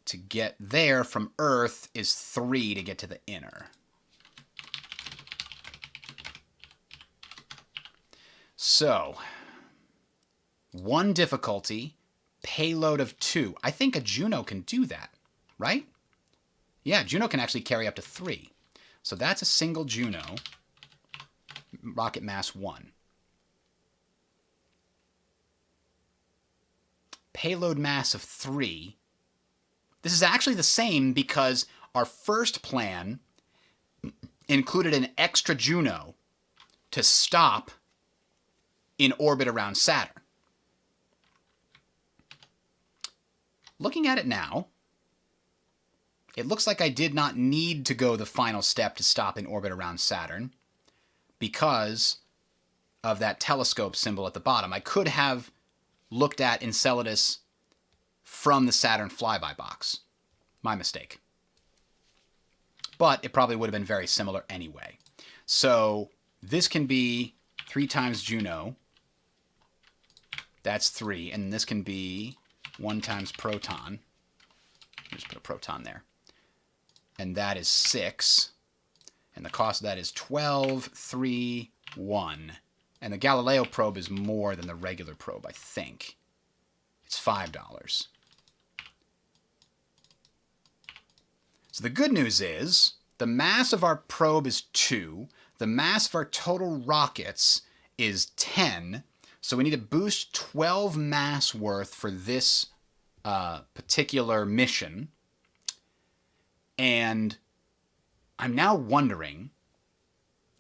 to get there from Earth is 3 to get to the inner. So, 1 difficulty, payload of 2. I think a Juno can do that, right? Yeah, Juno can actually carry up to 3. So that's a single Juno, rocket mass 1. Payload mass of 3. This is actually the same because our first plan included an extra Juno to stop in orbit around Saturn. Looking at it now, it looks like I did not need to go the final step to stop in orbit around Saturn because of that telescope symbol at the bottom. I could have looked at Enceladus from the Saturn flyby box. My mistake. But it probably would have been very similar anyway. So this can be 3 times Juno. That's 3. And this can be 1 times Proton. Just put a Proton there. And that is 6. And the cost of that is 12, 3, 1. And the Galileo probe is more than the regular probe, I think. It's $5. So the good news is the mass of our probe is 2. The mass of our total rockets is 10. So we need to boost 12 mass worth for this particular mission. And I'm now wondering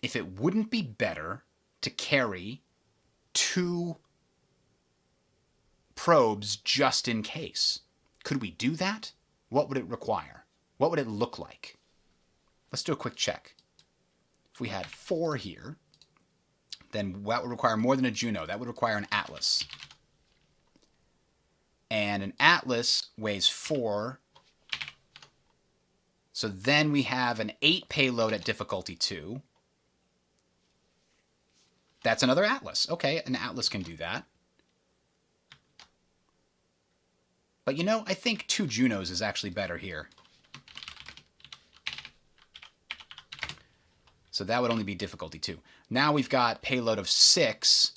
if it wouldn't be better to carry 2 probes just in case. Could we do that? What would it require? What would it look like? Let's do a quick check. If we had 4 here, then that would require more than a Juno. That would require an Atlas. And an Atlas weighs 4. So then we have an 8 payload at difficulty 2. That's another Atlas. Okay, an Atlas can do that. But you know, I think 2 Junos is actually better here. So that would only be difficulty 2. Now we've got payload of 6.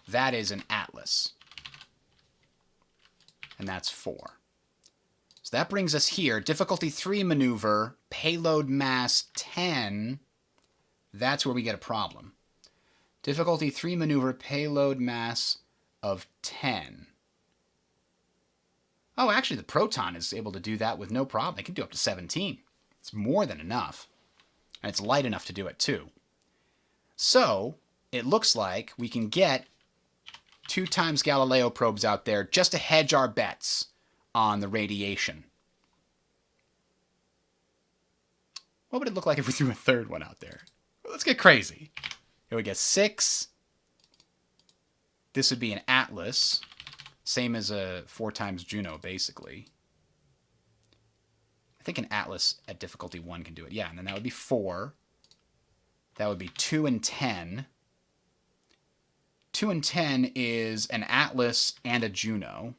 That is an Atlas. And that's 4. So that brings us here. Difficulty 3 maneuver, payload mass 10. That's where we get a problem. Difficulty 3 maneuver, payload mass of 10. Oh, actually, the Proton is able to do that with no problem. It can do up to 17. It's more than enough. And it's light enough to do it, too. So, it looks like we can get 2 times Galileo probes out there just to hedge our bets on the radiation. What would it look like if we threw a third one out there? Let's get crazy. Here we get 6. This would be an Atlas. Same as a 4 times Juno, basically. I think an Atlas at difficulty 1 can do it. Yeah, and then that would be 4. That would be 2 and 10. 2 and 10 is an Atlas and a Juno,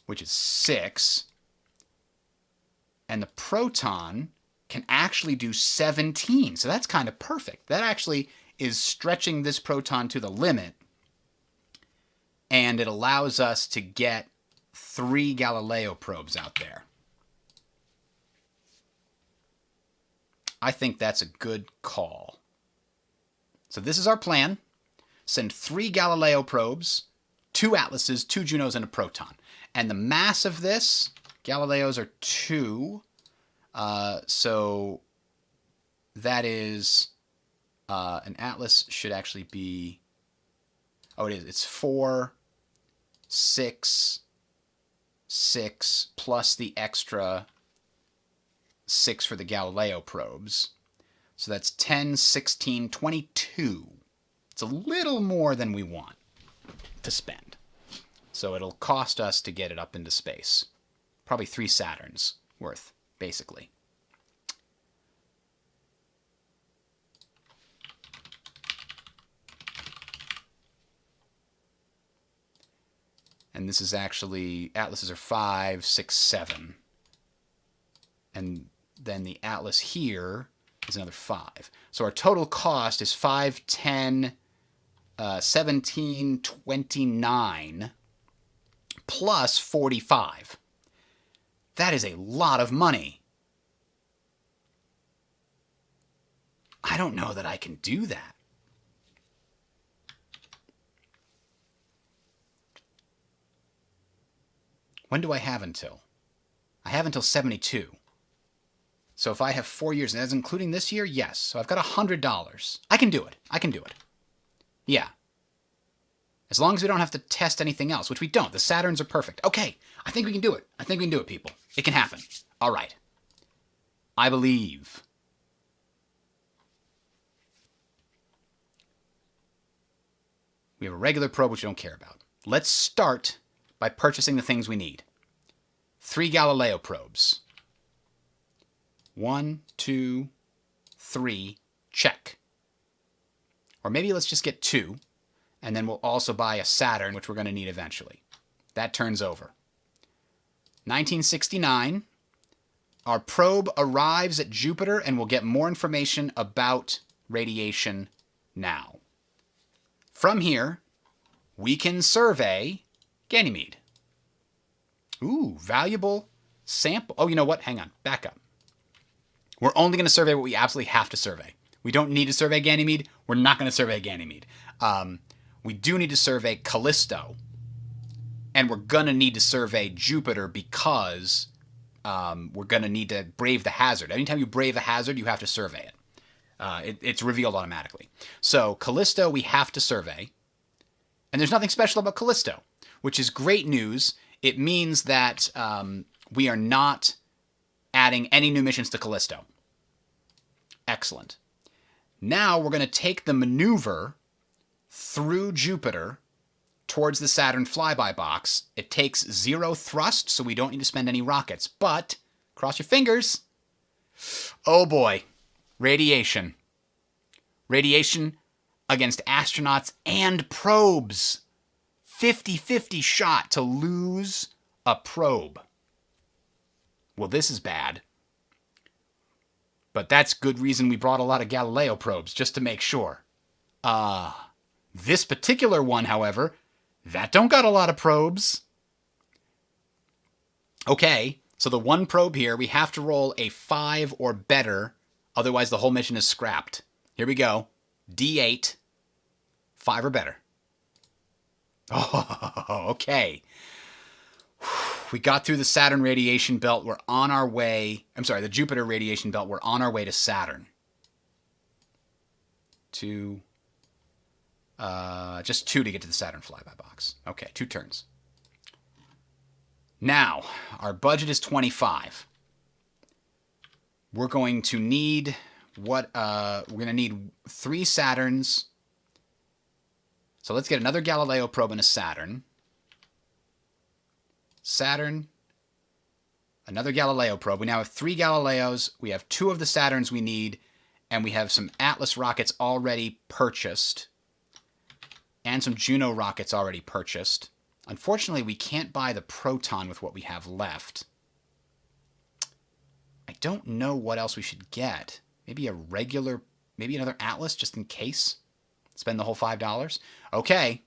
which is 6. And the Proton can actually do 17. So that's kind of perfect. That actually is stretching this Proton to the limit. And it allows us to get 3 Galileo probes out there. I think that's a good call. So this is our plan. Send 3 Galileo probes, 2 Atlases, 2 Junos, and a Proton. And the mass of this, Galileos are 2. So that is, an Atlas should actually be, oh, it is. It's 4, 6, 6, plus the extra 6 for the Galileo probes. So that's 10, 16, 22. It's a little more than we want to spend. So it'll cost us to get it up into space. Probably 3 Saturns worth, basically. And this is actually, Atlases are 5, 6, 7. And then the Atlas here is another 5. So our total cost is 5, 10, 17, 29, plus 45. That is a lot of money. I don't know that I can do that. When do I have until? I have until 72. So if I have 4 years, and that's including this year, yes. So I've got $100. I can do it. I can do it. Yeah. As long as we don't have to test anything else, which we don't. The Saturns are perfect. Okay, I think we can do it. I think we can do it, people. It can happen. All right. I believe. We have a regular probe, which we don't care about. Let's start by purchasing the things we need. 3 Galileo probes. 1, 2, 3, check. Or maybe let's just get 2, and then we'll also buy a Saturn, which we're going to need eventually. That turns over. 1969, our probe arrives at Jupiter, and we'll get more information about radiation now. From here, we can survey Ganymede. Ooh, valuable sample. Oh, you know what? Hang on. Back up. We're only going to survey what we absolutely have to survey. We don't need to survey Ganymede. We're not going to survey Ganymede. We do need to survey Callisto. And we're going to need to survey Jupiter because we're going to need to brave the hazard. Anytime you brave a hazard, you have to survey it. It's revealed automatically. So Callisto, we have to survey. And there's nothing special about Callisto, which is great news. It means that we are not adding any new missions to Callisto. Excellent. Now we're going to take the maneuver through Jupiter towards the Saturn flyby box. It takes 0 thrust, so we don't need to spend any rockets. But, cross your fingers. Oh boy. Radiation. Radiation against astronauts and probes. 50-50 shot to lose a probe. Well, this is bad. But that's good reason we brought a lot of Galileo probes, just to make sure. This particular one, however, that don't got a lot of probes. Okay, so the one probe here, we have to roll a 5 or better, otherwise the whole mission is scrapped. Here we go. D8. 5 or better. Oh, okay. We got through the Saturn radiation belt. We're on our way. I'm sorry, the Jupiter radiation belt. We're on our way to Saturn. Just 2 to get to the Saturn flyby box. Okay, 2 turns. Now, our budget is 25. We're going to need we're going to need 3 Saturns. So let's get another Galileo probe and a Saturn. Saturn, another Galileo probe. We now have 3 Galileos. We have 2 of the Saturns we need, and we have some Atlas rockets already purchased, and some Juno rockets already purchased. Unfortunately, we can't buy the Proton with what we have left. I don't know what else we should get. Maybe maybe another Atlas just in case. Spend the whole $5. Okay.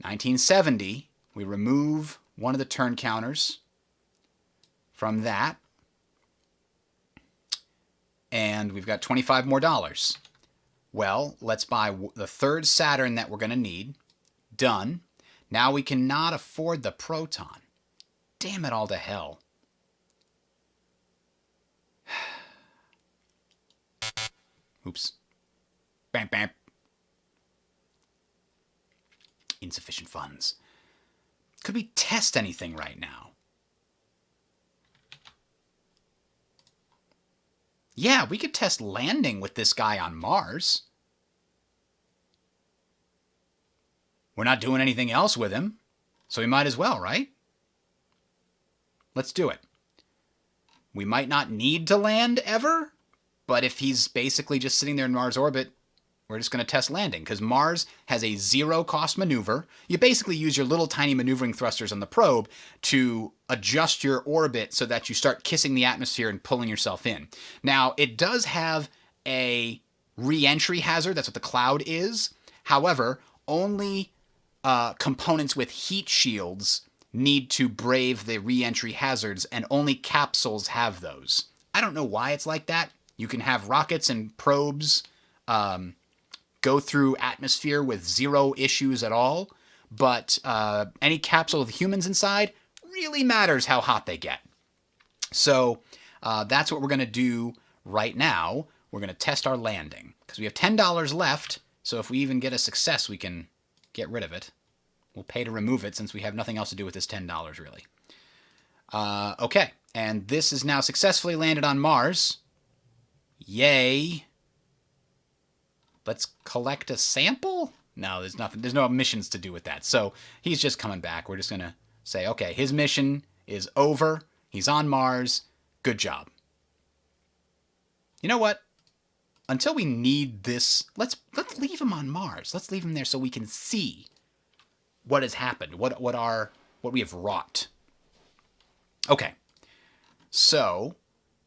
1970. We remove one of the turn counters from that. And we've got $25 more. Well, let's buy the 3rd Saturn that we're going to need. Done. Now we cannot afford the Proton. Damn it all to hell. Oops. Bam, bam. Insufficient funds. Could we test anything right now? Yeah, we could test landing with this guy on Mars. We're not doing anything else with him, so we might as well, right? Let's do it. We might not need to land ever, but if he's basically just sitting there in Mars orbit, we're just going to test landing, because Mars has a 0-cost maneuver. You basically use your little tiny maneuvering thrusters on the probe to adjust your orbit so that you start kissing the atmosphere and pulling yourself in. Now, it does have a re-entry hazard. That's what the cloud is. However, only components with heat shields need to brave the re-entry hazards, and only capsules have those. I don't know why it's like that. You can have rockets and probes go through atmosphere with 0 issues at all, but any capsule with humans inside really matters how hot they get. So that's what we're going to do right now. We're going to test our landing, because we have $10 left, so if we even get a success, we can get rid of it. We'll pay to remove it since we have nothing else to do with this $10, really. Okay, and this is now successfully landed on Mars. Yay. Let's collect a sample? No, there's nothing. There's no missions to do with that. So he's just coming back. We're just going to say, okay, his mission is over. He's on Mars. Good job. You know what? Until we need this, let's leave him on Mars. Let's leave him there so we can see what has happened, what we have wrought. Okay. So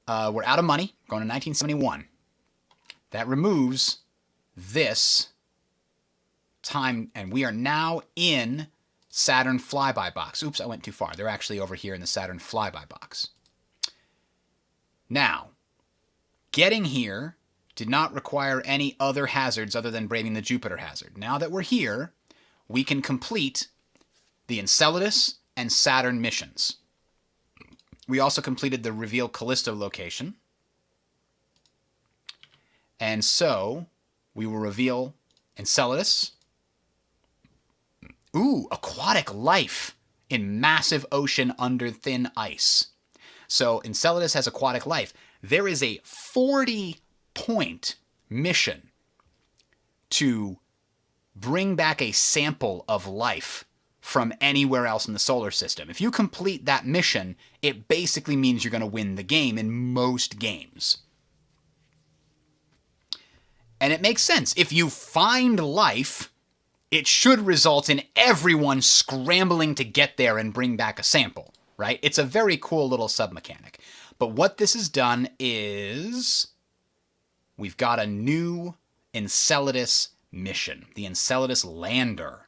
we're out of money. We're going to 1971. That removes this time, and we are now in Saturn flyby box. Oops, I went too far. They're actually over here in the Saturn flyby box. Now, getting here did not require any other hazards other than braving the Jupiter hazard. Now that we're here, we can complete the Enceladus and Saturn missions. We also completed the Reveal Callisto location. And so we will reveal Enceladus. Ooh, aquatic life in massive ocean under thin ice. So Enceladus has aquatic life. There is a 40-point mission to bring back a sample of life from anywhere else in the solar system. If you complete that mission, it basically means you're going to win the game in most games. And it makes sense. If you find life, it should result in everyone scrambling to get there and bring back a sample, right? It's a very cool little sub-mechanic. But what this has done is we've got a new Enceladus mission, the Enceladus lander.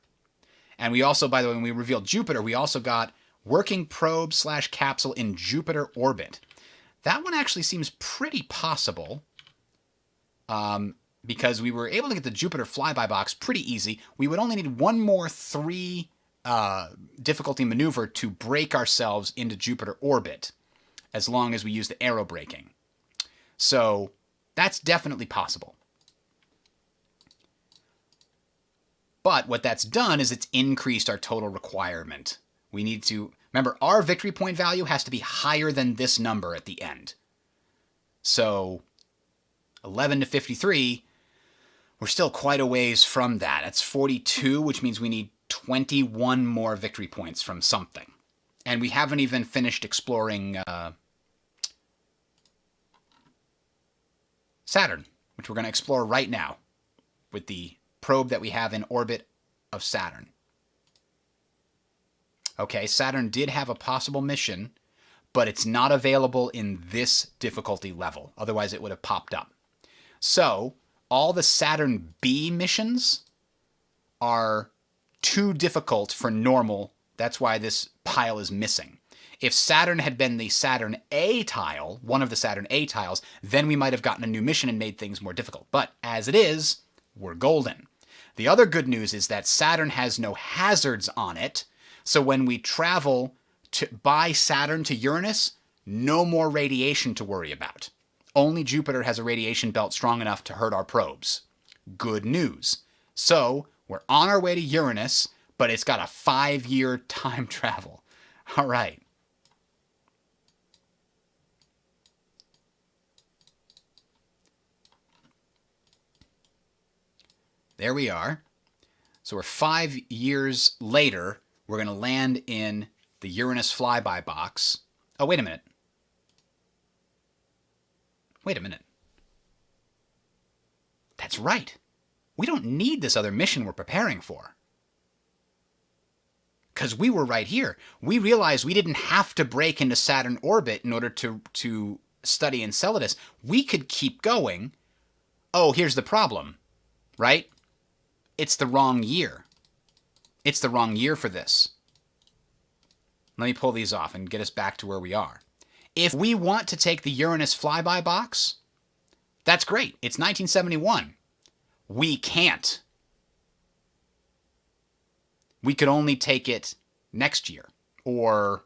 And we also, by the way, when we revealed Jupiter, we also got working probe/capsule in Jupiter orbit. That one actually seems pretty possible. because we were able to get the Jupiter flyby box pretty easy, we would only need one more 3 difficulty maneuver to break ourselves into Jupiter orbit, as long as we use the aero braking. So that's definitely possible. But what that's done is it's increased our total requirement. We need to, remember, our victory point value has to be higher than this number at the end. So 11 to 53, we're still quite a ways from that. That's 42, which means we need 21 more victory points from something. And we haven't even finished exploring Saturn, which we're going to explore right now with the probe that we have in orbit of Saturn. Okay, Saturn did have a possible mission, but it's not available in this difficulty level. Otherwise, it would have popped up. So, all the Saturn B missions are too difficult for normal. That's why this pile is missing. If Saturn had been the Saturn A tile, one of the Saturn A tiles, then we might have gotten a new mission and made things more difficult. But as it is, we're golden. The other good news is that Saturn has no hazards on it, so when we travel by Saturn to Uranus, no more radiation to worry about. Only Jupiter has a radiation belt strong enough to hurt our probes. Good news. So, we're on our way to Uranus, but it's got a 5-year time travel. All right. There we are. So we're 5 years later. We're going to land in the Uranus flyby box. Oh, wait a minute. Wait a minute. That's right. We don't need this other mission we're preparing for. Because we were right here. We realized we didn't have to break into Saturn orbit in order to study Enceladus. We could keep going. Oh, here's the problem, right? It's the wrong year. It's the wrong year for this. Let me pull these off and get us back to where we are. If we want to take the Uranus flyby box, that's great. It's 1971. We can't. We could only take it next year, or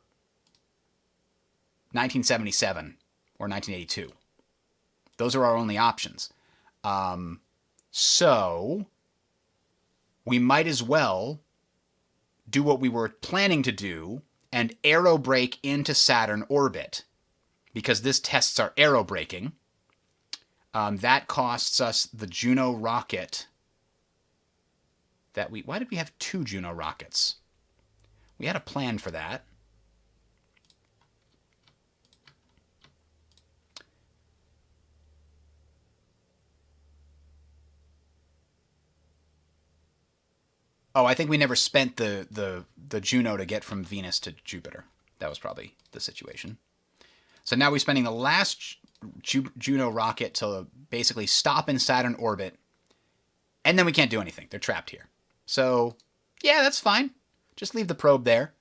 1977, or 1982. Those are our only options. So we might as well do what we were planning to do and aero brake into Saturn orbit, because this tests our aero braking. That costs us the Juno rocket that we... Why did we have 2 Juno rockets? We had a plan for that. Oh, I think we never spent the Juno to get from Venus to Jupiter. That was probably the situation. So now we're spending the last Juno rocket to basically stop in Saturn orbit, and then we can't do anything. They're trapped here. So, yeah, that's fine. Just leave the probe there.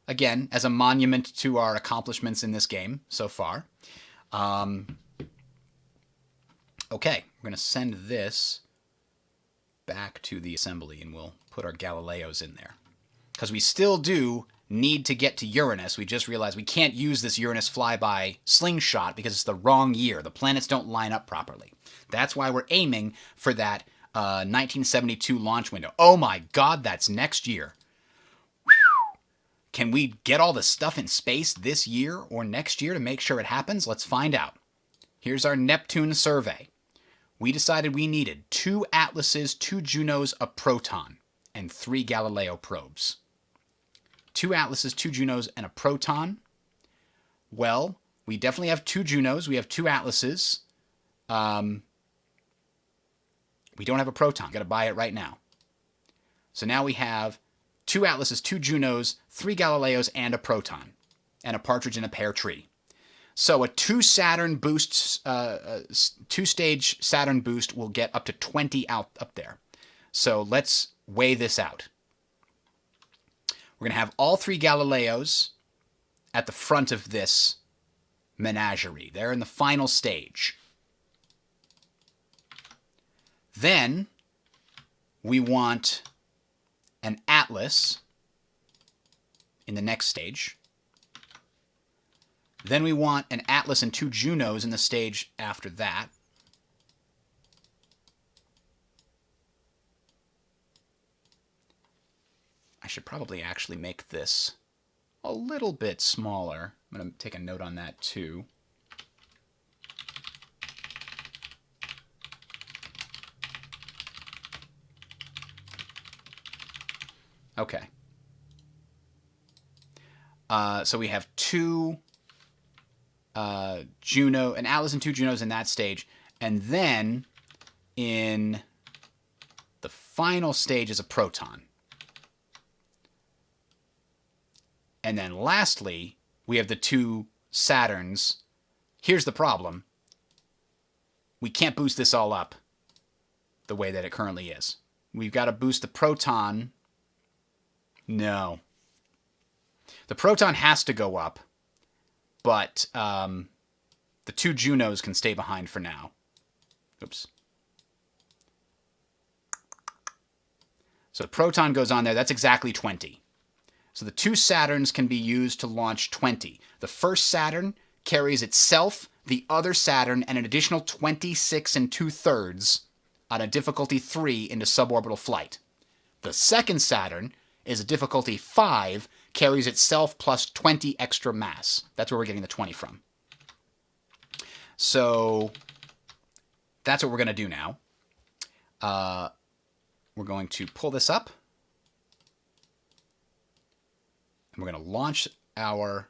Again, as a monument to our accomplishments in this game so far. Okay, we're going to send this back to the assembly, and we'll put our Galileos in there. Because we still do need to get to Uranus. We just realized we can't use this Uranus flyby slingshot because it's the wrong year. The planets don't line up properly. That's why we're aiming for that 1972 launch window. Oh my God, that's next year. Whew. Can we get all the stuff in space this year or next year to make sure it happens? Let's find out. Here's our Neptune survey. We decided we needed 2 Atlases, 2 Junos, a Proton, and 3 Galileo probes. 2 Atlases, 2 Junos, and a Proton. Well, we definitely have 2 Junos. We have 2 Atlases. We don't have a Proton. Got to buy it right now. So now we have 2 Atlases, 2 Junos, 3 Galileos, and a Proton, and a partridge in a pear tree. So a 2 Saturn boosts, 2-stage Saturn boost will get up to 20 out up there. So let's weigh this out. We're going to have all 3 Galileos at the front of this menagerie. They're in the final stage. Then we want an Atlas in the next stage. Then we want an Atlas and 2 Junos in the stage after that. I should probably actually make this a little bit smaller. I'm going to take a note on that too. Okay. So we have 2 Juno, an Atlas and 2 Junos in that stage. And then in the final stage is a Proton. And then lastly, we have the 2 Saturns. Here's the problem. We can't boost this all up the way that it currently is. We've got to boost the Proton. No. The Proton has to go up, but the 2 Junos can stay behind for now. Oops. So the Proton goes on there. That's exactly 20. So the 2 Saturns can be used to launch 20. The first Saturn carries itself, the other Saturn, and an additional 26 2/3 on a difficulty 3 into suborbital flight. The second Saturn is a difficulty 5, carries itself plus 20 extra mass. That's where we're getting the 20 from. So that's what we're going to do now. We're going to pull this up. And we're going to launch our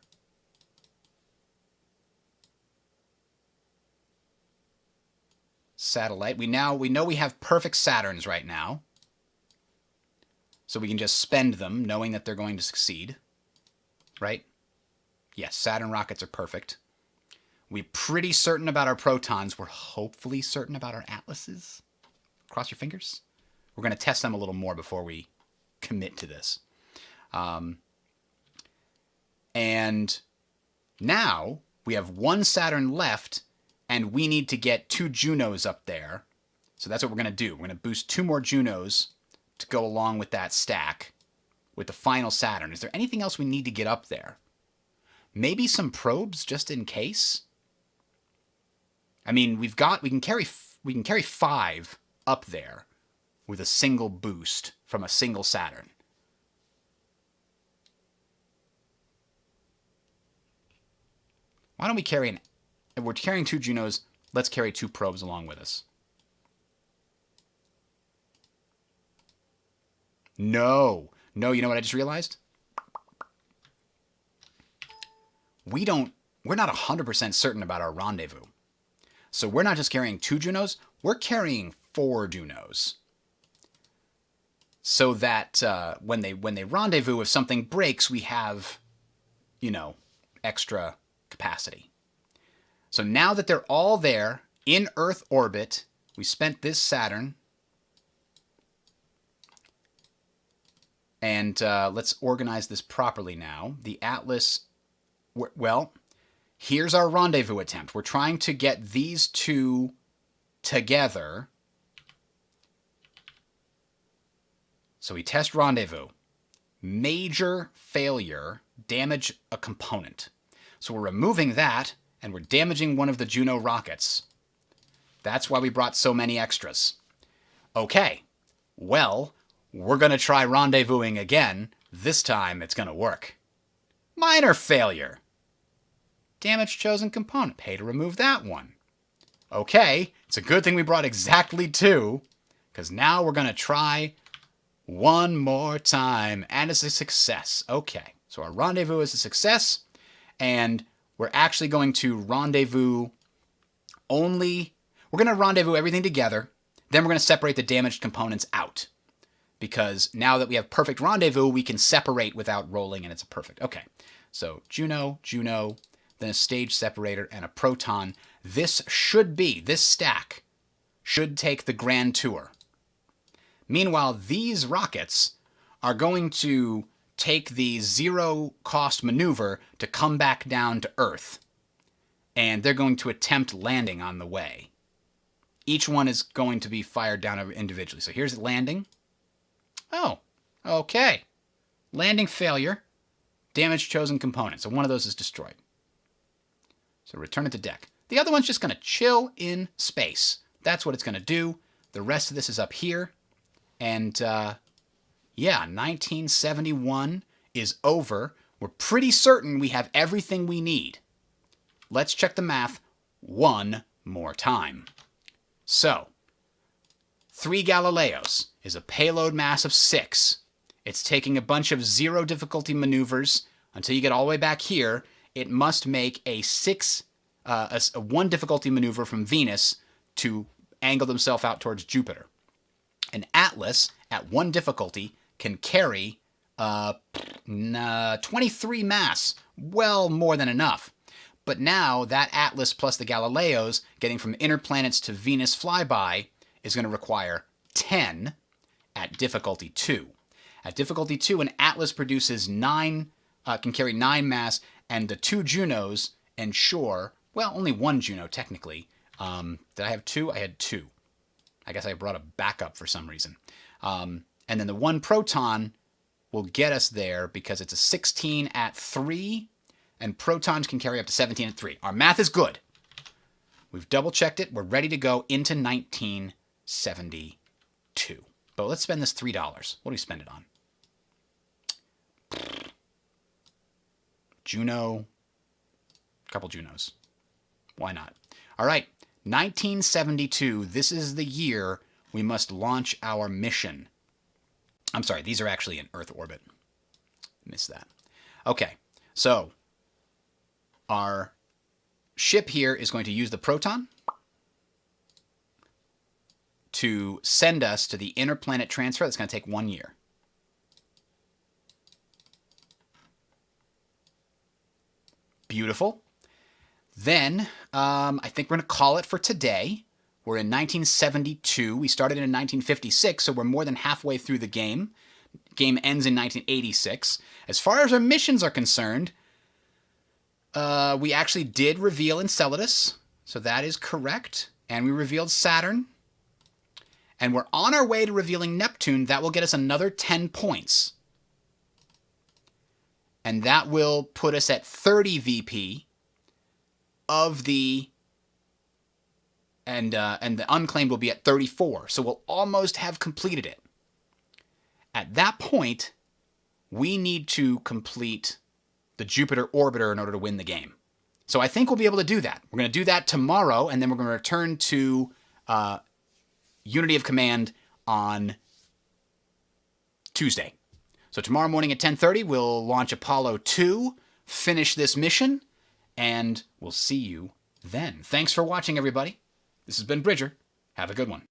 satellite. We know we have perfect Saturns right now. So we can just spend them knowing that they're going to succeed. Right? Yes, Saturn rockets are perfect. We're pretty certain about our Protons. We're hopefully certain about our Atlases. Cross your fingers. We're going to test them a little more before we commit to this. And now we have 1 Saturn left, and we need to get 2 Junos up there. So that's what we're going to do. We're going to boost 2 more Junos to go along with that stack with the final Saturn. Is there anything else we need to get up there? Maybe some probes just in case? I mean, we can carry 5 up there with a single boost from a single Saturn. Why don't we carry if we're carrying 2 Junos, let's carry 2 probes along with us. No, you know what I just realized? We're not 100% certain about our rendezvous. So we're not just carrying 2 Junos, we're carrying 4 Junos. So that when they rendezvous, if something breaks, we have, extra capacity. So now that they're all there in Earth orbit, we spent this Saturn. And let's organize this properly now. The Atlas, well, here's our rendezvous attempt. We're trying to get these 2 together. So we test rendezvous. Major failure, damage a component. So we're removing that, and we're damaging one of the Juno rockets. That's why we brought so many extras. Okay, well, we're going to try rendezvousing again. This time, it's going to work. Minor failure. Damage chosen component. Pay to remove that one. Okay, it's a good thing we brought exactly 2, because now we're going to try one more time, and it's a success. Okay, so our rendezvous is a success, and we're actually going to rendezvous we're going to rendezvous everything together, then we're going to separate the damaged components out. Because now that we have perfect rendezvous, we can separate without rolling, and it's a perfect. Okay, so Juno, then a stage separator, and a Proton. This stack should take the grand tour. Meanwhile, these rockets are going to take the zero-cost maneuver to come back down to Earth. And they're going to attempt landing on the way. each one is going to be fired down individually. So here's landing. Oh, okay. Landing failure. Damage chosen component. So one of those is destroyed. So return it to deck. The other one's just going to chill in space. That's what it's going to do. The rest of this is up here. And yeah, 1971 is over. We're pretty certain we have everything we need. Let's check the math one more time. So, 3 Galileos is a payload mass of 6. It's taking a bunch of 0 difficulty maneuvers until you get all the way back here. It must make a 1 difficulty maneuver from Venus to angle themselves out towards Jupiter. An Atlas at 1 difficulty can carry 23 mass, well more than enough. But now that Atlas plus the Galileos getting from inner planets to Venus flyby is going to require 10 at difficulty 2. At difficulty 2, an Atlas produces 9, can carry 9 mass, and the 2 Junos ensure, well, only 1 Juno technically. Did I have 2? I had 2. I guess I brought a backup for some reason. And then the 1 Proton will get us there because it's a 16 at 3, and protons can carry up to 17 at 3. Our math is good. We've double-checked it. We're ready to go into 1972. But let's spend this $3. What do we spend it on? Juno. A couple Junos. Why not? All right. 1972. This is the year we must launch our mission. I'm sorry. These are actually in Earth orbit. Missed that. Okay. So, our ship here is going to use the Proton to send us to the inner planet transfer. That's going to take 1 year. Beautiful. Then, I think we're going to call it for today. We're in 1972. We started in 1956, so we're more than halfway through the game. Game ends in 1986. As far as our missions are concerned, we actually did reveal Enceladus, so that is correct. And we revealed Saturn. And we're on our way to revealing Neptune. That will get us another 10 points. And that will put us at 30 VP of the... And the unclaimed will be at 34. So we'll almost have completed it. At that point, we need to complete the Jupiter orbiter in order to win the game. So I think we'll be able to do that. We're going to do that tomorrow, and then we're going to return to Unity of Command on Tuesday. So tomorrow morning at 10:30, we'll launch Apollo 2, finish this mission, and we'll see you then. Thanks for watching, everybody. This has been Bridger. Have a good one.